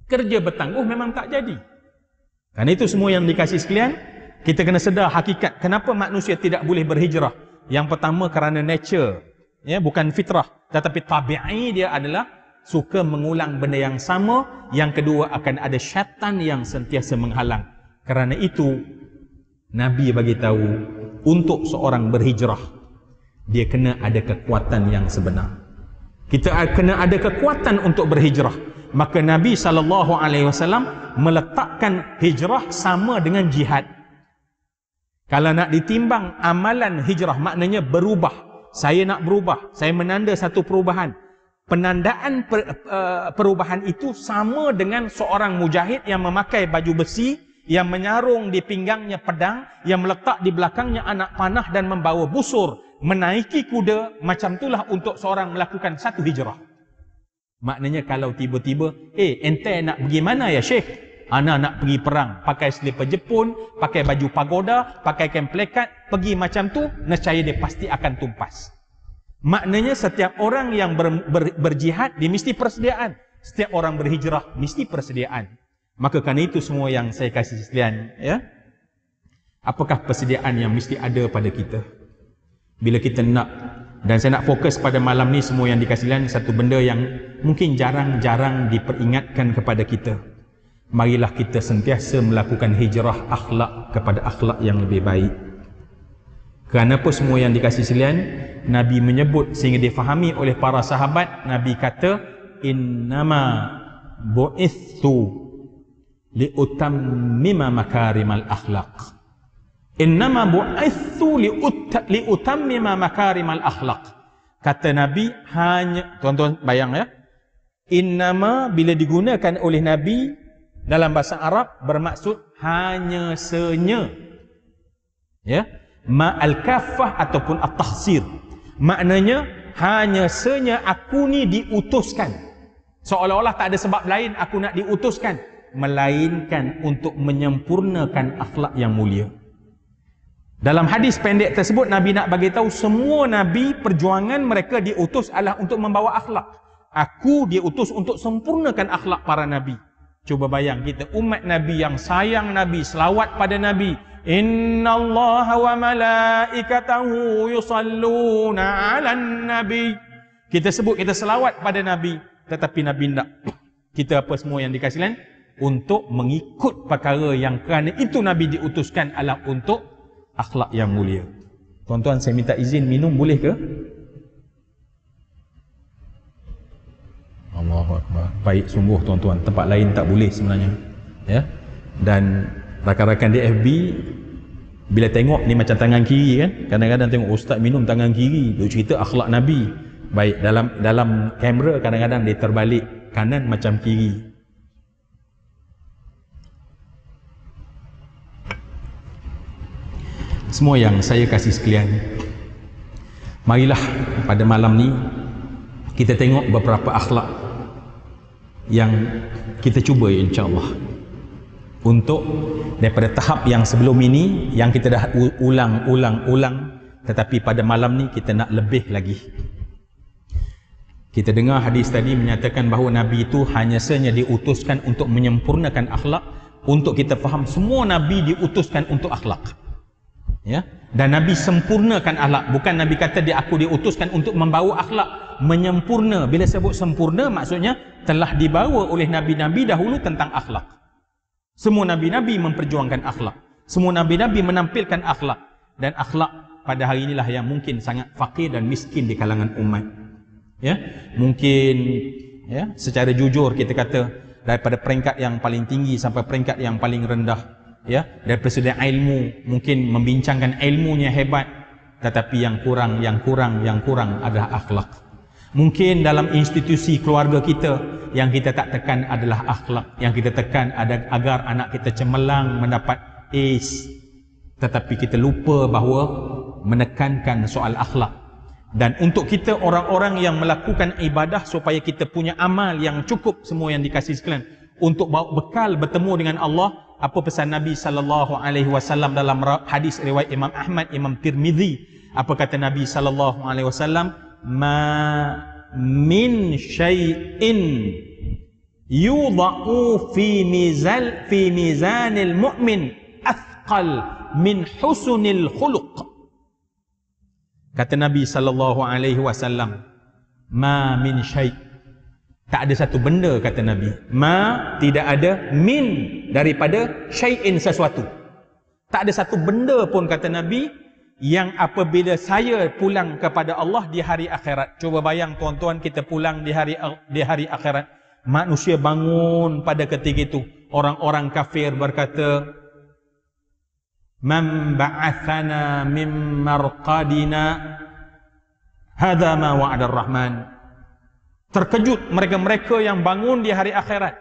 Kerja bertangguh memang tak jadi. Karena itu semua yang dikasih sekalian, kita kena sedar hakikat kenapa manusia tidak boleh berhijrah. Yang pertama kerana nature, ya, bukan fitrah, tetapi tabi'i dia adalah suka mengulang benda yang sama. Yang kedua, akan ada syaitan yang sentiasa menghalang. Kerana itu Nabi bagi tahu, untuk seorang berhijrah dia kena ada kekuatan yang sebenar. Kita kena ada kekuatan untuk berhijrah. Maka Nabi SAW meletakkan hijrah sama dengan jihad. Kalau nak ditimbang amalan hijrah, maknanya berubah. Saya nak berubah, saya menanda satu perubahan. Penandaan perubahan itu sama dengan seorang mujahid yang memakai baju besi, yang menyarung di pinggangnya pedang, yang meletak di belakangnya anak panah dan membawa busur, menaiki kuda. Macam itulah untuk seorang melakukan satu hijrah. Maknanya kalau tiba-tiba, ente nak pergi mana ya Syekh? Ana nak pergi perang, pakai selipar Jepun, pakai baju pagoda, pakai kain plekat, pergi macam tu, nescaya dia pasti akan tumpas. Maknanya setiap orang yang berjihad, dia mesti persediaan. Setiap orang berhijrah mesti persediaan. Maka kerana itu semua yang saya kasih sekalian, ya, apakah persediaan yang mesti ada pada kita bila kita nak. Dan saya nak fokus pada malam ni, semua yang dikasih sekalian, satu benda yang mungkin jarang-jarang diperingatkan kepada kita. Marilah kita sentiasa melakukan hijrah akhlak kepada akhlak yang lebih baik. Kerana apa semua yang dikasih sekalian, Nabi menyebut sehingga difahami oleh para sahabat. Nabi kata, innama bu'ithu liutammima makarimal akhlaq. Innama bu'ithu liutammima makarimal akhlaq. Kata Nabi, hanya, tuan-tuan bayang ya, innama bila digunakan oleh Nabi dalam bahasa Arab bermaksud hanya senya, ya, ma'al kafah ataupun at-tahsir. Maknanya hanya senya aku ni diutuskan, seolah-olah tak ada sebab lain aku nak diutuskan, melainkan untuk menyempurnakan akhlak yang mulia. Dalam hadis pendek tersebut, Nabi nak bagi tahu semua Nabi perjuangan mereka diutus adalah untuk membawa akhlak. Aku diutus untuk sempurnakan akhlak para Nabi. Cuba bayang kita umat Nabi yang sayang Nabi, selawat pada Nabi. Innallaha wa malaikatahu yusalluna 'alan nabi. Kita sebut, kita selawat pada Nabi, tetapi Nabi tidak. Kita apa semua yang dikasih lain untuk mengikut perkara yang kerana itu Nabi diutuskan adalah untuk akhlak yang mulia. Tuan-tuan, saya minta izin minum, boleh ke? Allahu Akbar. Baik sungguh tuan-tuan, tempat lain tak boleh sebenarnya, ya. Dan rakan-rakan di FB bila tengok ni macam tangan kiri kan, kadang-kadang tengok ustaz minum tangan kiri, dia cerita akhlak Nabi. Baik, dalam kamera kadang-kadang dia terbalik kanan macam kiri. Semua yang saya kasih sekalian, marilah pada malam ni kita tengok beberapa akhlak yang kita cuba insya-Allah untuk daripada tahap yang sebelum ini yang kita dah ulang, tetapi pada malam ni kita nak lebih lagi. Kita dengar hadis tadi menyatakan bahawa Nabi itu hanya saja diutuskan untuk menyempurnakan akhlak. Untuk kita faham, semua Nabi diutuskan untuk akhlak, ya. Dan Nabi sempurnakan akhlak. Bukan Nabi kata aku diutuskan untuk membawa akhlak, menyempurna. Bila sebut sempurna, maksudnya telah dibawa oleh Nabi-Nabi dahulu tentang akhlak. Semua nabi-nabi memperjuangkan akhlak. Semua nabi-nabi menampilkan akhlak. Dan akhlak pada hari inilah yang mungkin sangat fakir dan miskin di kalangan umat. Ya, mungkin ya, secara jujur kita kata daripada peringkat yang paling tinggi sampai peringkat yang paling rendah, ya, daripada sudut ilmu mungkin membincangkan ilmunya hebat, tetapi yang kurang adalah akhlak. Mungkin dalam institusi keluarga kita yang kita tak tekan adalah akhlak, yang kita tekan agar anak kita cemerlang mendapat A's, tetapi kita lupa bahawa menekankan soal akhlak. Dan untuk kita orang-orang yang melakukan ibadah supaya kita punya amal yang cukup, semua yang dikasih sekalian, untuk bawa bekal bertemu dengan Allah, apa pesan Nabi sallallahu alaihi wasallam dalam hadis riwayat Imam Ahmad, Imam Tirmizi? Apa kata Nabi sallallahu alaihi wasallam? Ma min syai'in yudha'u fi mizanil mu'min athqal min husnil khuluq. Kata Nabi sallallahu alaihi wasallam, ma min syai', tak ada satu benda, kata Nabi. Ma, tidak ada, min, daripada syai'in, sesuatu. Tak ada satu benda pun, kata Nabi, yang apabila saya pulang kepada Allah di hari akhirat. Cuba bayang tuan-tuan, kita pulang di hari akhirat, manusia bangun pada ketika itu, orang-orang kafir berkata, man ba'athana min marqadina hadha ma wa'ada ar-rahman. Terkejut mereka-mereka yang bangun di hari akhirat.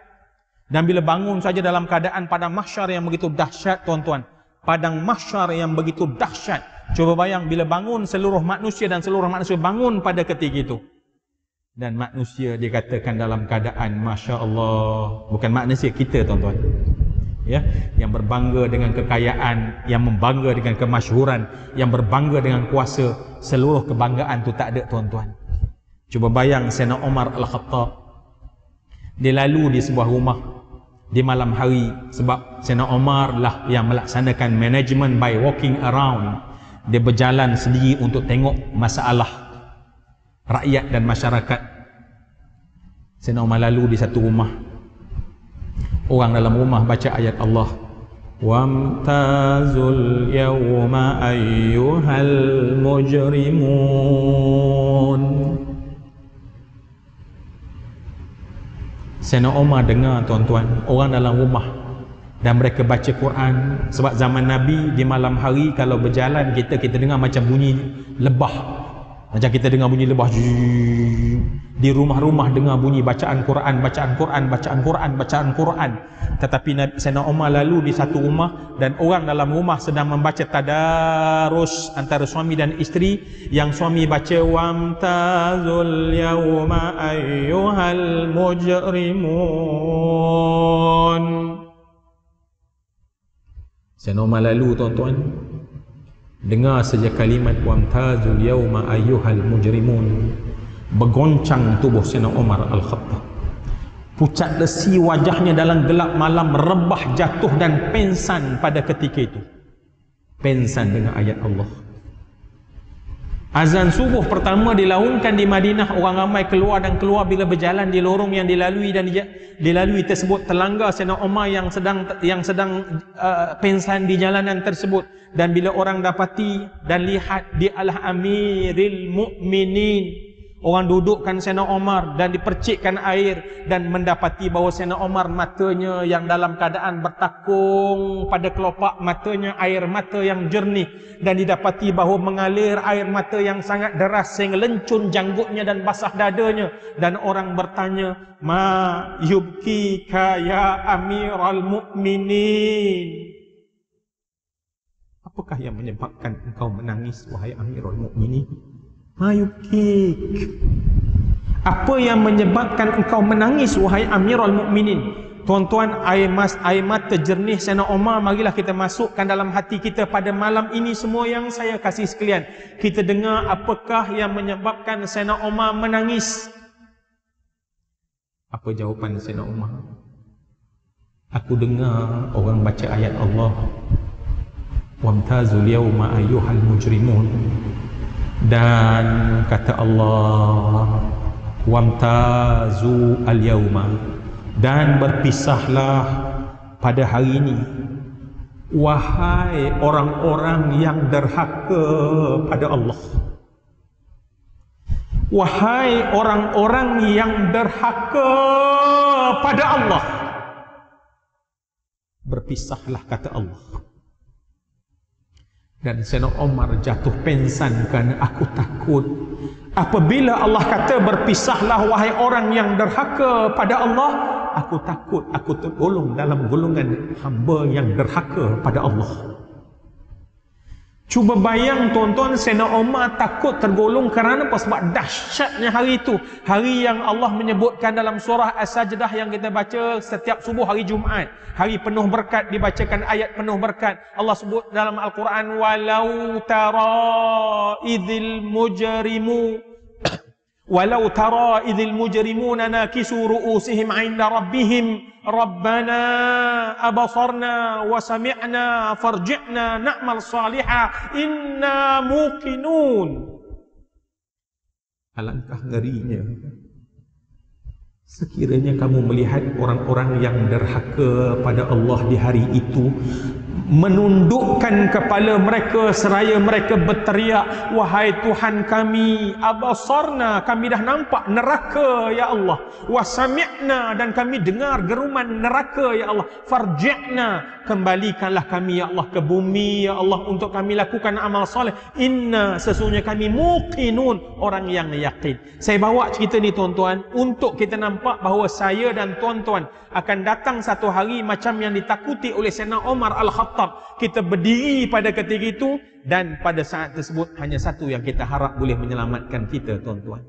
Dan bila bangun saja dalam keadaan padang mahsyar yang begitu dahsyat, tuan-tuan, padang mahsyar yang begitu dahsyat. Cuba bayang bila bangun seluruh manusia, dan seluruh manusia bangun pada ketika itu, dan manusia dikatakan dalam keadaan Masya Allah. Bukan manusia kita, tuan-tuan, ya, yang berbangga dengan kekayaan, yang membangga dengan kemasyhuran, yang berbangga dengan kuasa. Seluruh kebanggaan tu tak ada, tuan-tuan. Cuba bayang Sayyidina Umar Al-Khattab, dia lalu di sebuah rumah di malam hari, sebab Sayyidina Umar lah yang melaksanakan management by walking around. Dia berjalan sendiri untuk tengok masalah rakyat dan masyarakat. Sayyidina Umar lalu di satu rumah. Orang dalam rumah baca ayat Allah, wamtazul yawma ayyuhal mujrimun. Sayyidina Umar dengar, tuan-tuan, orang dalam rumah, dan mereka baca Quran. Sebab zaman Nabi di malam hari kalau berjalan, kita dengar macam bunyi lebah. Macam kita dengar bunyi lebah. Di rumah-rumah dengar bunyi bacaan Quran, bacaan Quran, bacaan Quran, bacaan Quran. Tetapi Sayyidina Umar lalu di satu rumah, dan orang dalam rumah sedang membaca tadarus antara suami dan isteri. Yang suami baca wamtazul yawma ayyuhal mujrimun. Sayyidina Umar lalu, tuan-tuan, dengar saja kalimat wamtazul yawma ayyuhal mujrimun, bergoncang tubuh Sayyidina Umar Al-Khattab. Pucat lesi wajahnya dalam gelap malam, rebah jatuh dan pengsan pada ketika itu. Pengsan dengan ayat Allah. Azan subuh pertama dilaungkan di Madinah, orang ramai keluar dan keluar. Bila berjalan di lorong yang dilalui dan dilalui tersebut, terlanggar Sayyidina Umar yang sedang pengsan di jalanan tersebut. Dan bila orang dapati dan lihat, dia adalah Amiril Mukminin. Orang dudukkan Sayyidina Umar dan dipercikkan air, dan mendapati bahawa Sayyidina Umar matanya yang dalam keadaan bertakung pada kelopak matanya, air mata yang jernih, dan didapati bahawa mengalir air mata yang sangat deras sehingga lencun janggutnya dan basah dadanya. Dan orang bertanya, ma yubkika ya Amiral Mukminin? Apakah yang menyebabkan engkau menangis, wahai Amirul Mukminin? Mayukik, apa yang menyebabkan engkau menangis, wahai Amirul Mukminin? Tuan-tuan, air mata jernih Sayyidina Umar, marilah kita masukkan dalam hati kita pada malam ini. Semua yang saya kasih sekalian, kita dengar apakah yang menyebabkan Sayyidina Umar menangis. Apa jawapan Sayyidina Umar? Aku dengar orang baca ayat Allah, wamtazul yawma ayyuhal mujrimun. Dan kata Allah, wamtazu al-yawma, dan berpisahlah pada hari ini, wahai orang-orang yang derhaka pada Allah, wahai orang-orang yang derhaka pada Allah, berpisahlah, kata Allah. Dan Sayyidina Umar jatuh pingsan kerana aku takut apabila Allah kata berpisahlah wahai orang yang derhaka pada Allah, aku takut aku tergolong dalam golongan hamba yang derhaka pada Allah. Cuba bayang tuan-tuan, Sayyidina Umar takut tergolong kerana apa? Sebab dahsyatnya hari itu, hari yang Allah menyebutkan dalam surah As-Sajdah yang kita baca setiap subuh hari Jumaat, hari penuh berkat, dibacakan ayat penuh berkat. Allah sebut dalam Al-Quran, walau tara idzil mujrimuna nakisu ru'usihim 'inda rabbihim rabbana abasarna wa sami'na farji'na na'mal salihah inna muqinun. Alangkah ngerinya sekiranya kamu melihat orang-orang yang derhaka pada Allah di hari itu menundukkan kepala mereka seraya mereka berteriak, wahai Tuhan kami, abasarna, kami dah nampak neraka ya Allah, wasami'na, dan kami dengar geruman neraka ya Allah, farji'na, kembalikanlah kami ya Allah ke bumi ya Allah untuk kami lakukan amal soleh, inna, sesungguhnya kami muqinun, orang yang yakin. Saya bawa cerita ni tuan-tuan untuk kita nampak bahawa saya dan tuan-tuan akan datang satu hari macam yang ditakuti oleh Sayyidina Umar Al-Khattab. Kita berdiri pada ketika itu, dan pada saat tersebut hanya satu yang kita harap boleh menyelamatkan kita tuan-tuan.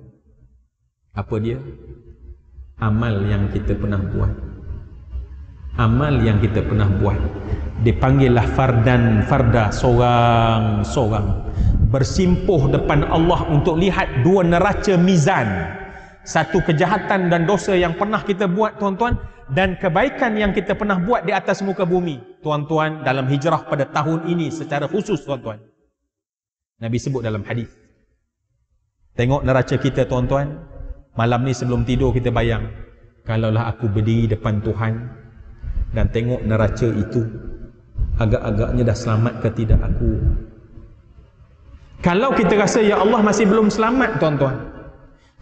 Apa dia? Amal yang kita pernah buat. Amal yang kita pernah buat. Dipanggillah farda, sorang-sorang, bersimpuh depan Allah untuk lihat dua neraca mizan. Satu kejahatan dan dosa yang pernah kita buat tuan-tuan, dan kebaikan yang kita pernah buat di atas muka bumi tuan-tuan, dalam hijrah pada tahun ini secara khusus tuan-tuan. Nabi sebut dalam hadis, tengok neraca kita tuan-tuan. Malam ni sebelum tidur kita bayang, kalaulah aku berdiri depan Tuhan dan tengok neraca itu, agak-agaknya dah selamat ke tidak aku? Kalau kita rasa ya Allah masih belum selamat tuan-tuan,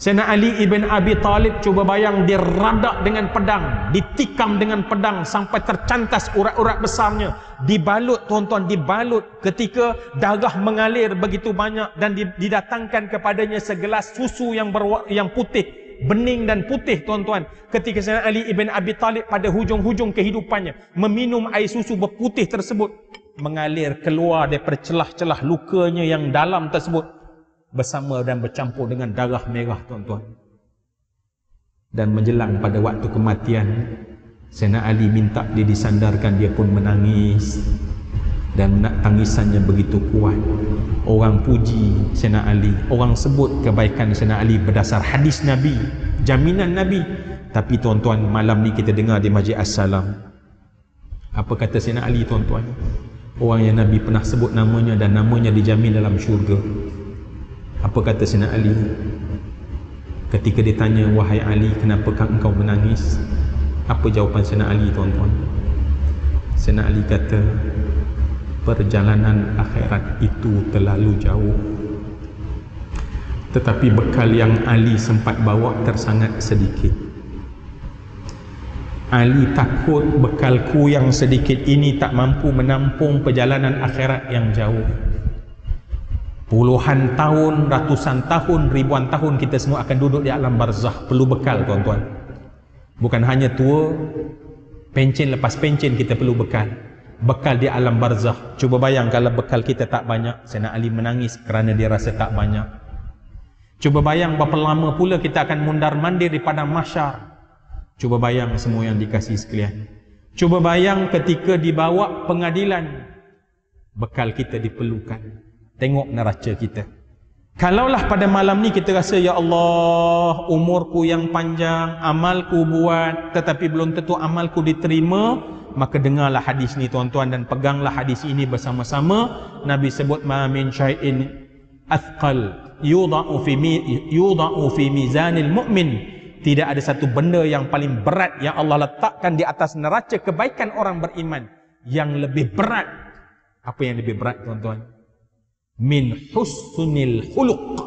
Sayyidina Ali ibn Abi Talib, cuba bayang, diradak dengan pedang, ditikam dengan pedang sampai tercantas urat-urat besarnya, dibalut tuan-tuan, dibalut, ketika darah mengalir begitu banyak, dan didatangkan kepadanya segelas susu yang putih, bening dan putih tuan-tuan. Ketika Sayyidina Ali ibn Abi Talib pada hujung-hujung kehidupannya meminum air susu berputih tersebut, mengalir keluar daripada celah-celah lukanya yang dalam tersebut bersama dan bercampur dengan darah merah tuan-tuan. Dan menjelang pada waktu kematian, Sayyidina Ali minta dia disandarkan, dia pun menangis, dan tangisannya begitu kuat. Orang puji Sayyidina Ali, orang sebut kebaikan Sayyidina Ali berdasar hadis Nabi, jaminan Nabi. Tapi tuan-tuan, malam ni kita dengar di Masjid As-Salam, apa kata Sayyidina Ali tuan-tuan? Orang yang Nabi pernah sebut namanya dan namanya dijamin dalam syurga. Apa kata Sayyidina Ali ketika ditanya, wahai Ali, kenapakah engkau menangis? Apa jawapan Sayyidina Ali tuan-tuan? Sayyidina Ali kata, perjalanan akhirat itu terlalu jauh, tetapi bekal yang Ali sempat bawa tersangat sedikit. Ali takut bekalku yang sedikit ini tak mampu menampung perjalanan akhirat yang jauh. Puluhan tahun, ratusan tahun, ribuan tahun kita semua akan duduk di alam barzakh. Perlu bekal tuan-tuan. Bukan hanya tua, pencen lepas pencen kita perlu bekal. Bekal di alam barzakh. Cuba bayang kalau bekal kita tak banyak. Sayyidina Ali menangis kerana dia rasa tak banyak. Cuba bayang berapa lama pula kita akan mundar-mandir di padang mahsyar. Cuba bayang semua yang dikasihi sekalian. Cuba bayang ketika dibawa pengadilan, bekal kita diperlukan. Tengok neraca kita. Kalaulah pada malam ni kita rasa, ya Allah, umurku yang panjang, amalku buat, tetapi belum tentu amalku diterima, maka dengarlah hadis ni tuan-tuan, dan peganglah hadis ini bersama-sama. Nabi sebut, ma min syai'in athqal yudha'u fi mizanil mu'min tidak ada satu benda yang paling berat yang Allah letakkan di atas neraca kebaikan orang beriman yang lebih berat. Apa yang lebih berat, tuan-tuan? Min husnil khuluq,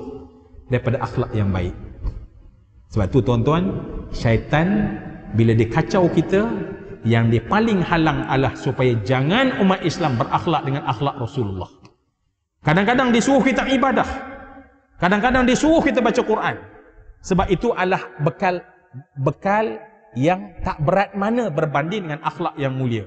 daripada akhlak yang baik. Sebab tu tuan-tuan, syaitan bila dia kacau kita, yang dia paling halang adalah supaya jangan umat Islam berakhlak dengan akhlak Rasulullah. Kadang-kadang dia suruh kita ibadah, kadang-kadang dia suruh kita baca Quran. Sebab itu adalah bekal yang tak berat mana berbanding dengan akhlak yang mulia.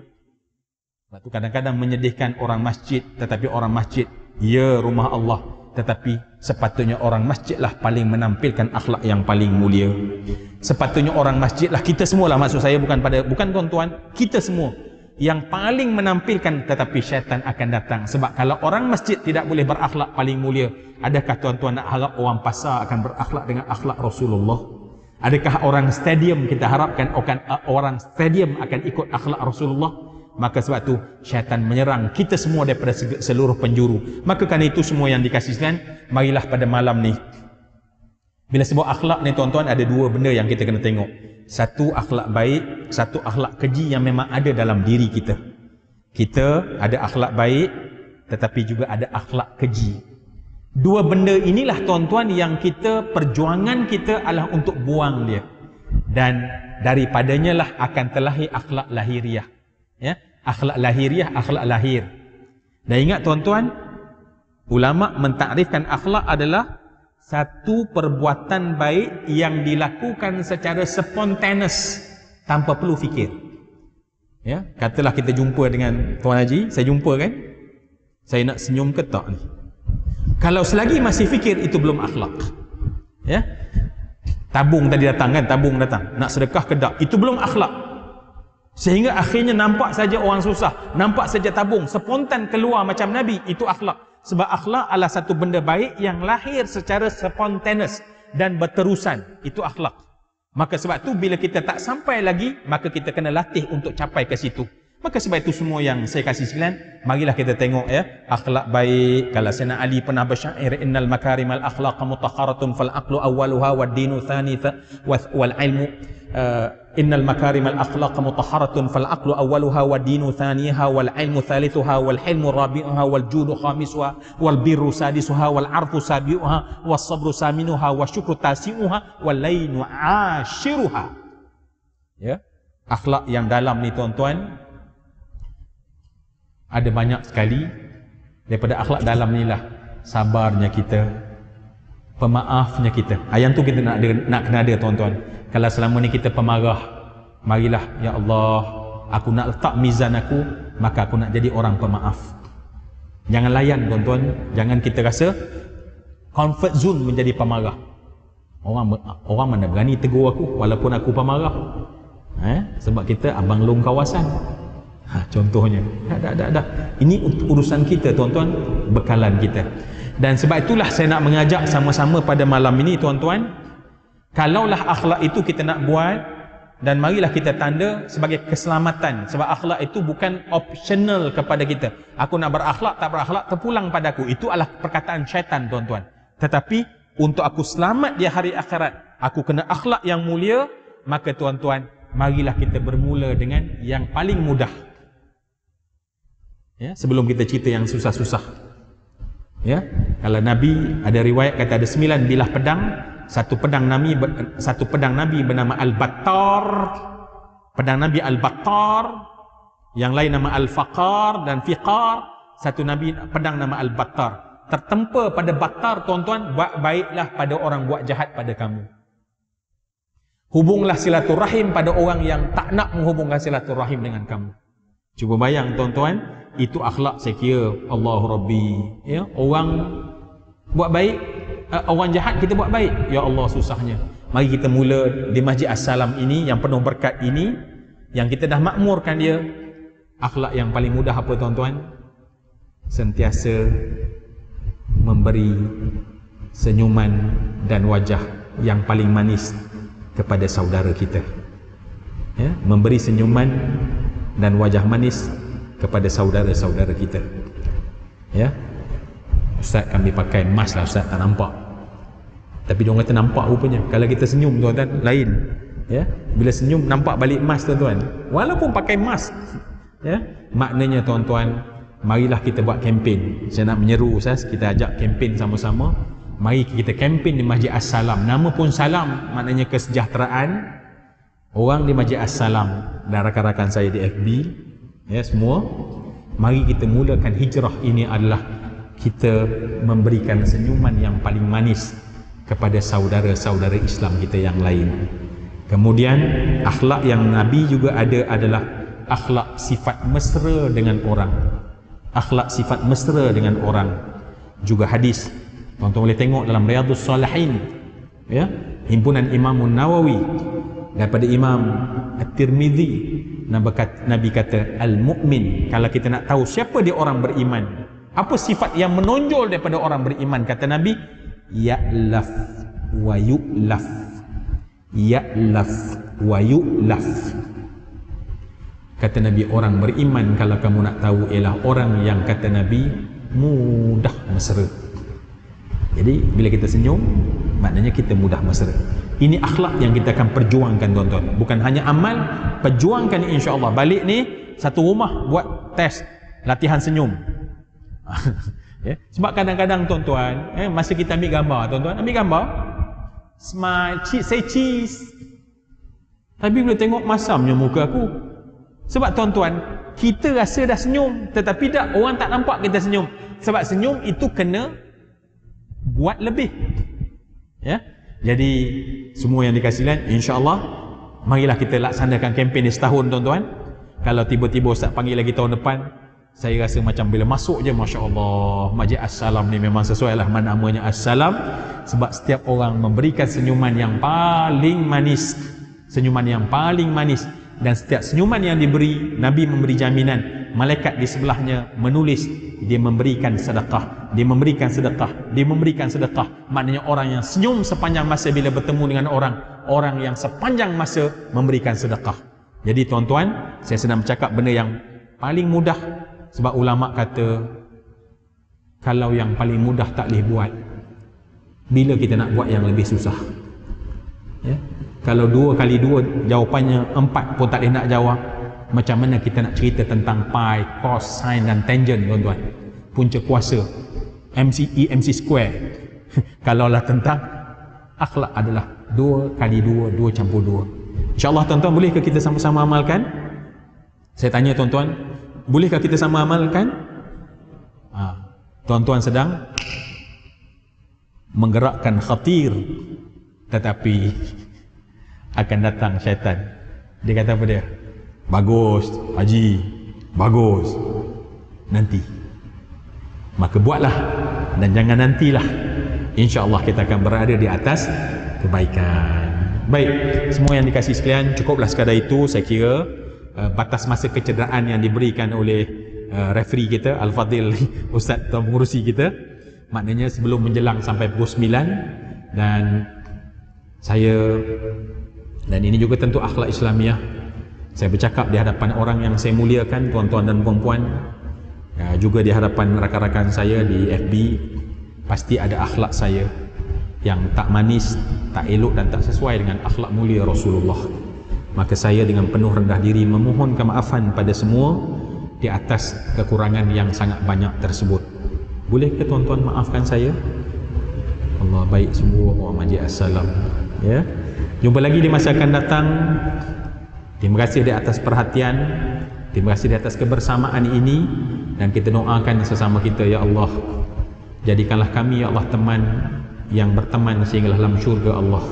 Sebab itu kadang-kadang menyedihkan orang masjid, tetapi orang masjid, ya rumah Allah, tetapi sepatutnya orang masjidlah paling menampilkan akhlak yang paling mulia. Sepatutnya orang masjidlah, kita semualah, maksud saya bukan tuan-tuan, kita semua yang paling menampilkan, tetapi syaitan akan datang. Sebab kalau orang masjid tidak boleh berakhlak paling mulia, adakah tuan-tuan nak harap orang pasar akan berakhlak dengan akhlak Rasulullah? Adakah orang stadium kita harapkan orang stadium akan ikut akhlak Rasulullah? Maka sebab tu syaitan menyerang kita semua daripada seluruh penjuru. Maka kan itu semua yang dikasihkan, marilah pada malam ni, bila sebut akhlak ni tuan-tuan, ada dua benda yang kita kena tengok. Satu akhlak baik, satu akhlak keji yang memang ada dalam diri kita. Kita ada akhlak baik, tetapi juga ada akhlak keji. Dua benda inilah tuan-tuan yang kita, perjuangan kita adalah untuk buang dia. Dan daripadanya lah akan terlahir akhlak lahiriah. Ya, akhlak lahiriah, akhlak lahir. Dan ingat tuan-tuan, ulama mentakrifkan akhlak adalah satu perbuatan baik yang dilakukan secara spontaneous, tanpa perlu fikir. Ya, katalah kita jumpa dengan Tuan Haji, saya jumpa kan, saya nak senyum ke tak ni? Kalau selagi masih fikir, itu belum akhlak. Ya, tabung tadi datang kan, tabung datang, nak sedekah ke tak? Itu belum akhlak. Sehingga akhirnya nampak saja orang susah, nampak saja tabung, spontan keluar macam Nabi, itu akhlak. Sebab akhlak adalah satu benda baik yang lahir secara spontaneous dan berterusan. Itu akhlak. Maka sebab itu bila kita tak sampai lagi, maka kita kena latih untuk capai ke situ. Maka sebab itu semua yang saya kasih sekalian, marilah kita tengok ya, akhlak baik. Kalau Sayyidina Ali pernah bersyair, innal makarimal akhlaqa mutakharatun fal aqlu awwaluha wad dinu thanitha wal ilmu innal makarimal akhlaqa mutahharatun fal aqlu awwaluha wad dinu thaniha wal ilmu thalithuha wal hilmu rabi'uha wal judu khamisuha wal birru sadisuha wal arfu sabi'uha was sabru saminuha wasyukru tasi'uha wal lainu ashiruha. Ya, akhlak yang dalam ni tuan-tuan ada banyak sekali. Daripada akhlak dalam ni lah sabarnya kita, pemaafnya kita. Ayat tu kita nak kena ada tuan-tuan. Kalau selama ni kita pemarah, marilah ya Allah, aku nak letak mizan aku, maka aku nak jadi orang pemaaf. Jangan layan tuan-tuan, jangan kita rasa comfort zone menjadi pemarah. Orang mana berani tegur aku walaupun aku pemarah. Sebab kita abang long kawasan. Contohnya. Dah. Ini urusan kita tuan-tuan, bekalan kita. Dan sebab itulah saya nak mengajak sama-sama pada malam ini tuan-tuan, kalaulah akhlak itu kita nak buat, dan marilah kita tanda sebagai keselamatan. Sebab akhlak itu bukan optional kepada kita. Aku nak berakhlak, tak berakhlak, terpulang padaku. Itu adalah perkataan syaitan tuan-tuan. Tetapi untuk aku selamat di hari akhirat, aku kena akhlak yang mulia. Maka tuan-tuan, marilah kita bermula dengan yang paling mudah. Ya, sebelum kita cerita yang susah-susah. Ya, kalau Nabi ada riwayat kata ada 9 bilah pedang. Satu pedang Nabi bernama Al-Battar, pedang Nabi Al-Battar, yang lain nama Al-Faqar dan Fiqar. Satu Nabi pedang nama Al-Battar. Tertempa pada Battar tuan-tuan, buat baiklah pada orang buat jahat pada kamu. Hubunglah silaturahim pada orang yang tak nak menghubungkan silaturahim dengan kamu. Cuba bayang tuan-tuan, itu akhlak saya kira Allahu Rabbi. Ya, orang buat baik, orang jahat kita buat baik. Ya Allah, susahnya. Mari kita mula di Masjid As-Salam ini yang penuh berkat ini, yang kita dah makmurkan dia. Akhlak yang paling mudah apa tuan-tuan? Sentiasa memberi senyuman dan wajah yang paling manis kepada saudara kita. Ya, memberi senyuman dan wajah manis kepada saudara-saudara kita. Ya, Ustaz kami pakai mask lah Ustaz, tak nampak. Tapi diorang kata nampak rupanya. Kalau kita senyum tuan-tuan, lain. Ya, bila senyum nampak balik mask tuan-tuan. Walaupun pakai mask. Ya, maknanya tuan-tuan, marilah kita buat kempen. Saya nak menyeru Ustaz, kita ajak kempen sama-sama. Mari kita kempen di Masjid As-Salam. Nama pun salam, maknanya kesejahteraan. Orang di Masjid As-Salam dan rakan-rakan saya di FB, ya semua, mari kita mulakan hijrah ini adalah kita memberikan senyuman yang paling manis kepada saudara-saudara Islam kita yang lain. Kemudian akhlak yang Nabi juga ada adalah akhlak sifat mesra dengan orang. Akhlak sifat mesra dengan orang. Juga hadis, tuan-tuan boleh tengok dalam Riyadhus Shalihin, ya, himpunan Imam Nawawi daripada Imam At-Tirmidzi. Nabi kata al-mu'min, kalau kita nak tahu siapa dia orang beriman, apa sifat yang menonjol daripada orang beriman, kata Nabi, ya'laf wa yu'laf. Ya'laf wa yu'laf. Kata Nabi, orang beriman kalau kamu nak tahu ialah orang yang, kata Nabi, mudah mesra. Jadi bila kita senyum, maknanya kita mudah mesra. Ini akhlak yang kita akan perjuangkan tuan-tuan. Bukan hanya amal, perjuangkan insya-Allah. Balik ni satu rumah buat test latihan senyum. Ya, sebab kadang-kadang tuan-tuan, masa kita ambil gambar, tuan-tuan ambil gambar, smile, cheese, say cheese. Tapi bila tengok masamnya muka aku. Sebab tuan-tuan, kita rasa dah senyum, tetapi tak, orang tak nampak kita senyum. Sebab senyum itu kena buat lebih. Ya. Jadi semua yang dikasih lain, insya-Allah marilah kita laksanakan kempen ni setahun tuan-tuan. Kalau tiba-tiba Ustaz panggil lagi tahun depan, saya rasa macam bila masuk je, masya-Allah, Masjid As-Salam ni memang sesuai lah namanya As-Salam. Sebab setiap orang memberikan senyuman yang paling manis. Senyuman yang paling manis. Dan setiap senyuman yang diberi, Nabi memberi jaminan, malaikat di sebelahnya menulis, dia memberikan sedekah, dia memberikan sedekah, dia memberikan sedekah. Maknanya orang yang senyum sepanjang masa bila bertemu dengan orang yang sepanjang masa memberikan sedekah. Jadi tuan-tuan, saya sedang bercakap benda yang paling mudah. Sebab ulama kata, kalau yang paling mudah tak boleh buat, bila kita nak buat yang lebih susah? Ya? Kalau 2 kali 2 jawapannya 4 pun tak boleh nak jawab, macam mana kita nak cerita tentang pi, cos, sin dan tangent tuan-tuan? Punca kuasa, MC square. Kalaulah tentang akhlak adalah 2 kali 2, 2 campur 2. InsyaAllah tuan-tuan, bolehkah kita sama-sama amalkan? Saya tanya tuan-tuan, bolehkah kita sama amalkan? Tuan-tuan sedang menggerakkan khatir, tetapi akan datang syaitan. Dia kata apa dia? Bagus Haji, bagus, nanti. Maka buatlah dan jangan nantilah. InsyaAllah kita akan berada di atas kebaikan. Baik, semua yang dikasih sekalian, cukuplah sekadar itu. Saya kira batas masa kecederaan yang diberikan oleh referee kita, Al-Fadil Ustaz Tuan Pengurusi kita, maknanya sebelum menjelang sampai pukul 9. Dan ini juga tentu akhlak Islamiah. Saya bercakap di hadapan orang yang saya muliakan, tuan-tuan dan puan-puan, juga di hadapan rakan-rakan saya di FB. Pasti ada akhlak saya yang tak manis, tak elok dan tak sesuai dengan akhlak mulia Rasulullah. Maka saya dengan penuh rendah diri memohon kemaafan pada semua di atas kekurangan yang sangat banyak tersebut. Boleh ke tuan-tuan maafkan saya? Allah baik semua orang Masjid As-Salam. Ya. Jumpa lagi di masa akan datang. Terima kasih di atas perhatian, terima kasih di atas kebersamaan ini, dan kita doakan sesama kita, ya Allah, jadikanlah kami ya Allah teman yang berteman sehinggalah dalam syurga Allah.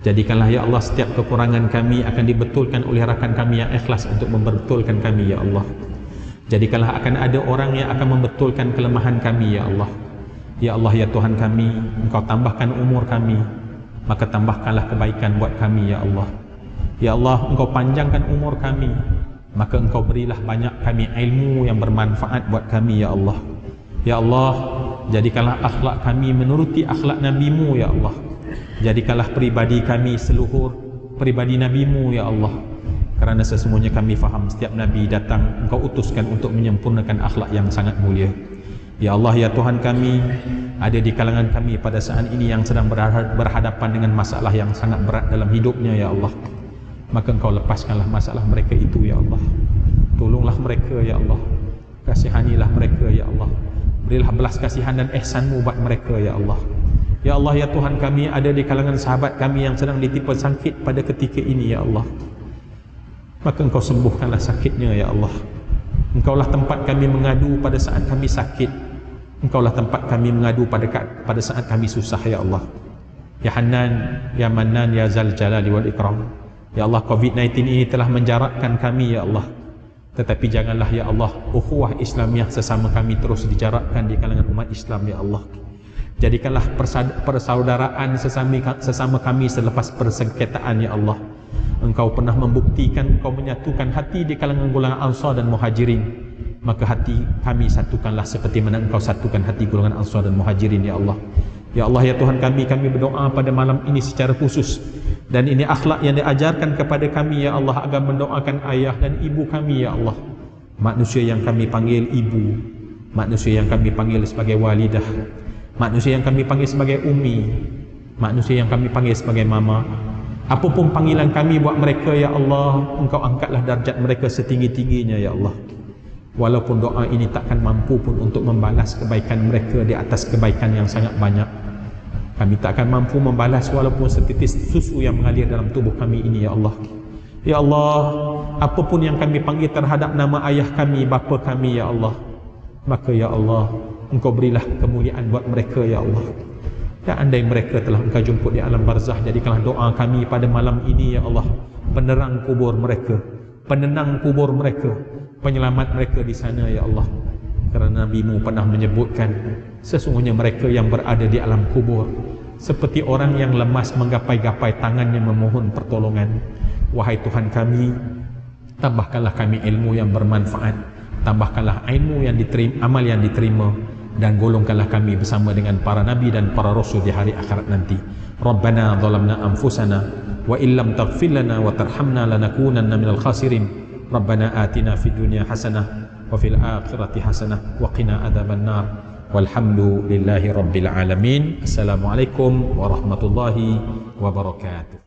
Jadikanlah ya Allah setiap kekurangan kami akan dibetulkan oleh rakan kami yang ikhlas untuk membetulkan kami, ya Allah. Jadikanlah akan ada orang yang akan membetulkan kelemahan kami, ya Allah. Ya Allah, ya Tuhan kami, Engkau tambahkan umur kami, maka tambahkanlah kebaikan buat kami, ya Allah. Ya Allah, Engkau panjangkan umur kami, maka Engkau berilah banyak kami ilmu yang bermanfaat buat kami, ya Allah. Ya Allah, jadikanlah akhlak kami menuruti akhlak Nabi-Mu, ya Allah. Jadikanlah pribadi kami seluhur pribadi Nabi-Mu, ya Allah. Kerana sesungguhnya kami faham setiap Nabi datang Engkau utuskan untuk menyempurnakan akhlak yang sangat mulia. Ya Allah, ya Tuhan kami, ada di kalangan kami pada saat ini yang sedang berhadapan dengan masalah yang sangat berat dalam hidupnya, ya Allah. Maka Engkau lepaskanlah masalah mereka itu, ya Allah. Tolonglah mereka, ya Allah. Kasihanilah mereka, ya Allah. Berilah belas kasihan dan ihsan-Mu buat mereka, ya Allah. Ya Allah, ya Tuhan kami, ada di kalangan sahabat kami yang sedang ditimpa sakit pada ketika ini, ya Allah. Maka Engkau sembuhkanlah sakitnya, ya Allah. Engkaulah tempat kami mengadu pada saat kami sakit. Engkaulah tempat kami mengadu pada saat kami susah, ya Allah. Ya Hannan, ya Mannan, ya Zal Jalali wal Ikram. Ya Allah, COVID-19 ini telah menjarakkan kami, ya Allah. Tetapi janganlah, ya Allah, ukhuwah Islamiah sesama kami terus dijarakkan di kalangan umat Islam, ya Allah. Jadikanlah persaudaraan sesama kami selepas persengketaan, ya Allah. Engkau pernah membuktikan, Engkau menyatukan hati di kalangan golongan Ansar dan Muhajirin. Maka hati kami satukanlah seperti mana Engkau satukan hati golongan Ansar dan Muhajirin, ya Allah. Ya Allah, ya Tuhan kami berdoa pada malam ini secara khusus. Dan ini akhlak yang diajarkan kepada kami, ya Allah, agar mendoakan ayah dan ibu kami, ya Allah. Manusia yang kami panggil ibu, manusia yang kami panggil sebagai walidah, manusia yang kami panggil sebagai umi, manusia yang kami panggil sebagai mama. Apapun panggilan kami buat mereka, ya Allah, Engkau angkatlah darjat mereka setinggi-tingginya, ya Allah. Walaupun doa ini takkan mampu pun untuk membalas kebaikan mereka di atas kebaikan yang sangat banyak. Kami takkan mampu membalas walaupun setitis susu yang mengalir dalam tubuh kami ini, ya Allah. Ya Allah, apapun yang kami panggil terhadap nama ayah kami, bapa kami, ya Allah, maka ya Allah, Engkau berilah kemuliaan buat mereka, ya Allah. Dan andai mereka telah Engkau jemput di alam barzah, jadikanlah doa kami pada malam ini, ya Allah, penerang kubur mereka, penenang kubur mereka, penyelamat mereka di sana, ya Allah. Kerana Nabi-Mu pernah menyebutkan, sesungguhnya mereka yang berada di alam kubur seperti orang yang lemas menggapai-gapai tangannya memohon pertolongan. Wahai Tuhan kami, tambahkanlah kami ilmu yang bermanfaat, tambahkanlah ilmu yang diterima, amal yang diterima, dan golongkanlah kami bersama dengan para nabi dan para rasul di hari akhirat nanti. Rabbana zalamna anfusana wa illam taghfir lana wa tarhamna lanakunanna minal khasirin. Rabbana atina fid dunya hasanah wa fil akhirati hasanah wa qina adzaban nar. Walhamdulillahi rabbil alamin. Assalamualaikum warahmatullahi wabarakatuh.